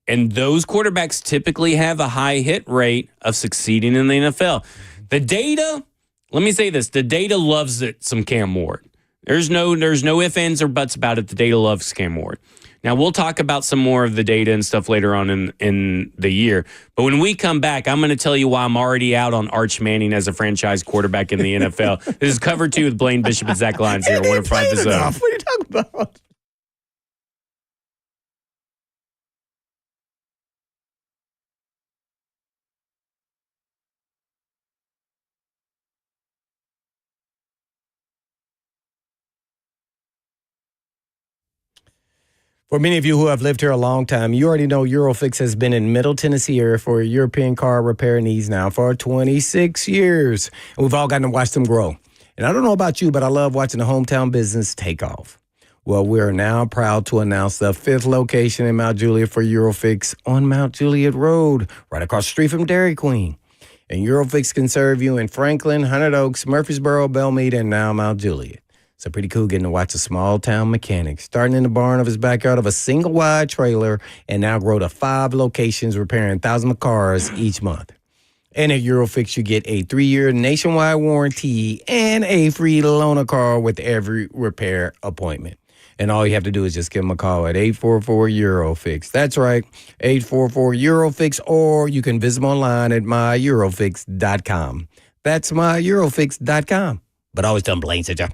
And those quarterbacks typically have a high hit rate of succeeding in the NFL. The data, let me say this, the data loves it, some Cam Ward. There's no ifs, ands, or buts about it. The data loves Cam Ward. Now, we'll talk about some more of the data and stuff later on in the year. But when we come back, I'm going to tell you why I'm already out on Arch Manning as a franchise quarterback in the NFL. This is Cover 2 with Blaine Bishop and Zach Lyons here. I want to find this out. What are you talking about? For many of you who have lived here a long time, you already know Eurofix has been in Middle Tennessee area for European car repair needs now for 26 years. And we've all gotten to watch them grow. And I don't know about you, but I love watching the hometown business take off. Well, we're now proud to announce the 5th location in Mount Juliet for Eurofix on Mount Juliet Road, right across the street from Dairy Queen. And Eurofix can serve you in Franklin, Hundred Oaks, Murfreesboro, Belmead, and now Mount Juliet. So pretty cool getting to watch a small-town mechanic starting in the barn of his backyard of a single-wide trailer and now grow to 5 locations repairing thousands of cars each month. And at Eurofix, you get a 3-year nationwide warranty and a free loaner car with every repair appointment. And all you have to do is just give them a call at 844-EUROFIX. That's right, 844-EUROFIX, or you can visit them online at myEurofix.com. That's myEurofix.com. But always tell them Blaine said ya.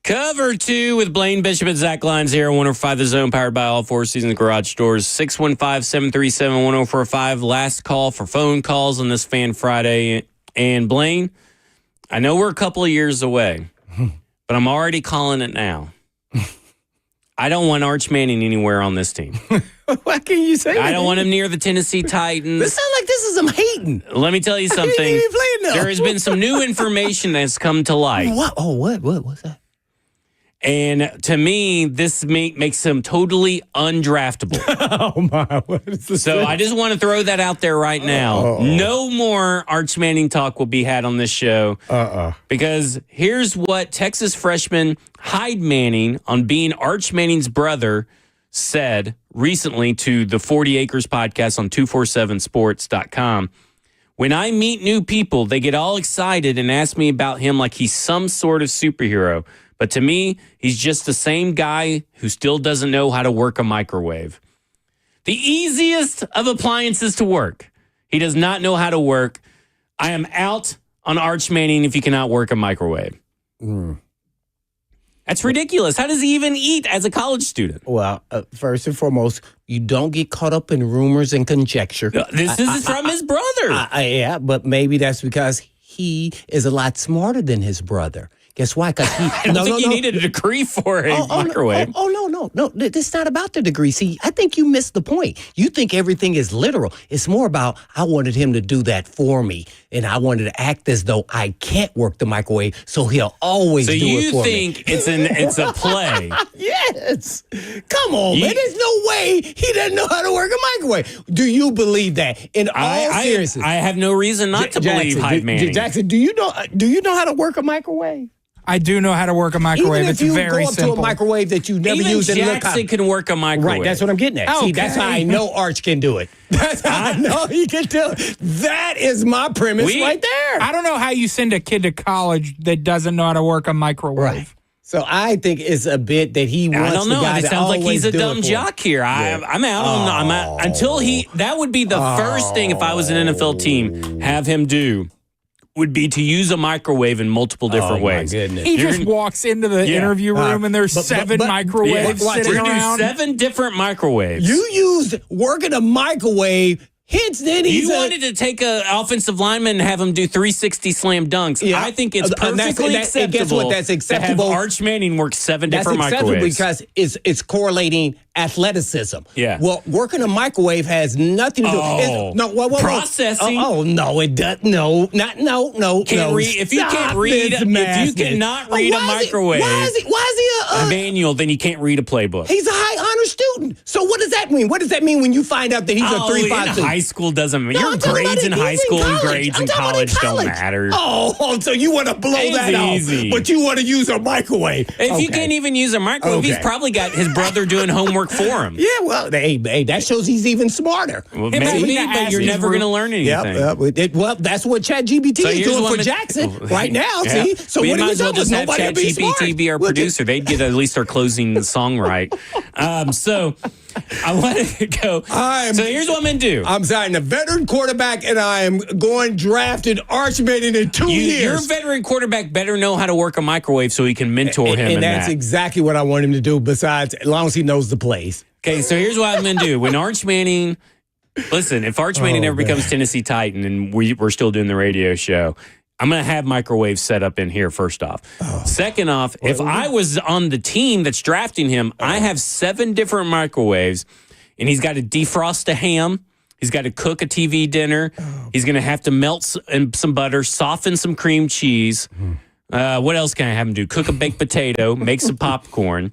Cover 2 with Blaine Bishop and Zach Lyons here on 105 The Zone, powered by all Four Seasons Garage Doors. 615-737-1045. Last call for phone calls on this Fan Friday. And Blaine, I know we're a couple of years away, but I'm already calling it now. I don't want Arch Manning anywhere on this team. Why can you say that? I don't want him near the Tennessee Titans. This sounds like this is some hating. Let me tell you something. There has been some new information that's come to light. What? Oh, what's that? And to me, this makes him totally undraftable. Oh, my. What is this? So I just want to throw that out there right now. No more Arch Manning talk will be had on this show. Because here's what Texas freshman Hyde Manning, on being Arch Manning's brother, said recently to the 40 Acres podcast on 247sports.com. When I meet new people, they get all excited and ask me about him like he's some sort of superhero. But to me, he's just the same guy who still doesn't know how to work a microwave. The easiest of appliances to work. He does not know how to work. I am out on Arch Manning if he cannot work a microwave. That's ridiculous. How does he even eat as a college student? Well, first and foremost, you don't get caught up in rumors and conjecture. This is from his brother. Yeah, but maybe that's because he is a lot smarter than his brother. Guess why? Because he I don't think he needed a degree for a microwave. No. It's not about the degree. See, I think you missed the point. You think everything is literal. It's more about I wanted him to do that for me, and I wanted to act as though I can't work the microwave, so he'll always do it for me. So you think it's a play? Yes. Come on, man. There's no way he doesn't know how to work a microwave. Do you believe that? In all seriousness, I have no reason not to believe Hyde Manning. Jackson, do you know how to work a microwave? I do know how to work a microwave. Even if you very go up simple. to a microwave that you never used in Jackson can work a microwave. Right, that's what I'm getting at. Okay. See, that's how I know Arch can do it. That's how I know he can do it. That is my premise right there. I don't know how you send a kid to college that doesn't know how to work a microwave. Right. So I think it's a bit that he wants. I don't know. The guy it sounds like he's a dumb jock here. I'm out. Until that would be the first thing if I was an NFL team, have him do. Would be to use a microwave in multiple different ways. My goodness. He just walks into the interview room and there's seven microwaves sitting We're gonna around. do 7 different microwaves. You used working a microwave. Hence, then you wanted to take an offensive lineman and have him do 360 slam dunks. Yeah. I think it's perfectly acceptable. And guess what? That's acceptable. To have Arch Manning work 7 different That's microwaves. acceptable because it's correlating athleticism. Yeah. Well, working a microwave has nothing to do. Processing. No, it does. No. If you cannot read a microwave, why is he a manual? Then you can't read a playbook. He's a high honor student. So what does that mean? What does that mean when you find out that he's a 3.52? High school doesn't matter. Your grades in high school and grades in college don't matter. Oh, so you want to blow that off, but you want to use a microwave. If you can't even use a microwave, he's probably got his brother doing homework for him. Yeah, well, hey, that shows he's even smarter. Well, maybe, but you're never going to learn anything. Well, that's what ChatGPT is doing for Jackson right now. Yeah. See, so we what might are you as well doing? just have ChatGPT be our producer. They'd get at least our closing song right. So I want to go. So here's what I'm going to do. I'm signing a veteran quarterback, and I am going drafted Arch Manning in 2 years. Your veteran quarterback better know how to work a microwave so he can mentor him. And that's exactly what I want him to do, besides, as long as he knows the plays. Okay, so here's what I'm going to do. When Arch Manning, listen, if Arch Manning ever becomes Tennessee Titan and we're still doing the radio show, I'm going to have microwaves set up in here, first off. Second off, if I was on the team that's drafting him, I have 7 different microwaves, and he's got to defrost a ham. He's got to cook a TV dinner. He's going to have to melt some butter, soften some cream cheese. What else can I have him do? Cook a baked potato, make some popcorn,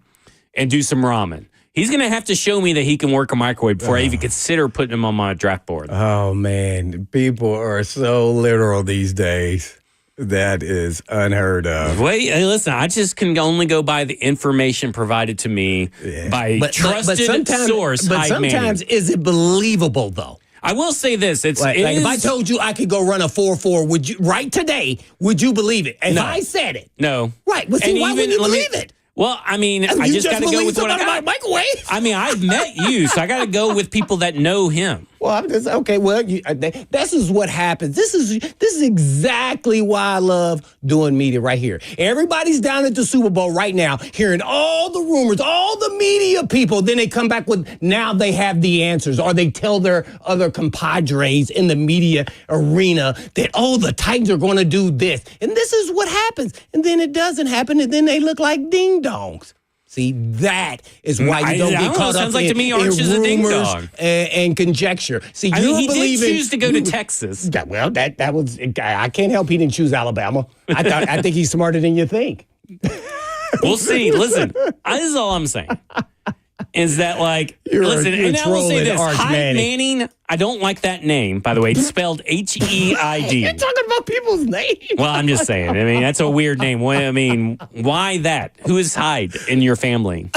and do some ramen. He's going to have to show me that he can work a microwave before I even consider putting him on my draft board. Oh, man. People are so literal these days. That is unheard of. Wait, listen, I just can only go by the information provided to me by trusted source. But sometimes, is it believable, though? I will say this. If I told you I could go run a 4.4, would you, right today, would you believe it? If I said it. No. Right. Well, see, why wouldn't you believe it? Well, I mean, I just got to go with what I got. Microwave? I mean, I've met you, so I got to go with people that know him. Well, I'm just okay. Well, this is what happens. This is exactly why I love doing media right here. Everybody's down at the Super Bowl right now, hearing all the rumors, all the media people. Then they come back with now they have the answers, or they tell their other compadres in the media arena that the Titans are going to do this, and this is what happens, and then it doesn't happen, and then they look like ding dongs. See, that is why you don't get caught up like in, to me, Arch is a ding rumors dong. and conjecture. See, he did choose to go to Texas. Well, that was. I can't help he didn't choose Alabama. I think he's smarter than you think. We'll see. Listen, this is all I'm saying. Is that you're and I will say this: Hyde Manning. I don't like that name, by the way. It's spelled H-E-I-D. You're talking about people's names. Well, I'm just saying. I mean, that's a weird name. Why that? Who is Hyde in your family?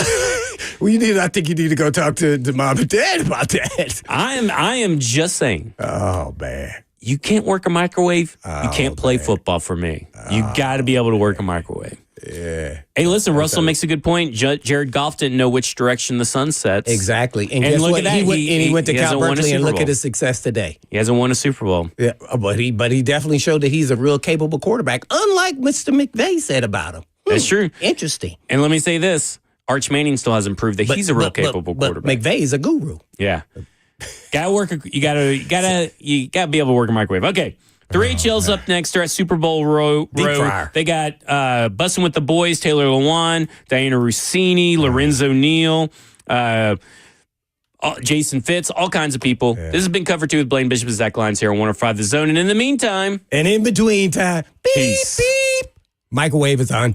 Well, I think you need to go talk to mom and dad about that. I am just saying. Oh man. You can't work a microwave. You can't play football for me. You got to be able to work a microwave. Yeah. Hey, listen, Russell makes a good point. Jared Goff didn't know which direction the sun sets. Exactly. And guess look what? at that. He went to Cal Berkeley and look at his success today. He hasn't won a Super Bowl. Yeah, but he definitely showed that he's a real capable quarterback, unlike Mr. McVay said about him. That's true. Interesting. And let me say this. Arch Manning still hasn't proved that he's a real capable quarterback. But McVay is a guru. Yeah. You gotta be able to work a microwave. Okay. The HL's up next. They're at Super Bowl Road. They got Bussin' with the Boys, Taylor Lewan, Diana Rossini, Lorenzo Neal, Jason Fitz, all kinds of people. Yeah. This has been Cover 2 with Blaine Bishop and Zach Lyons here on 105 The Zone. And in the meantime... And in between time, beep, peace. beep. Microwave is on.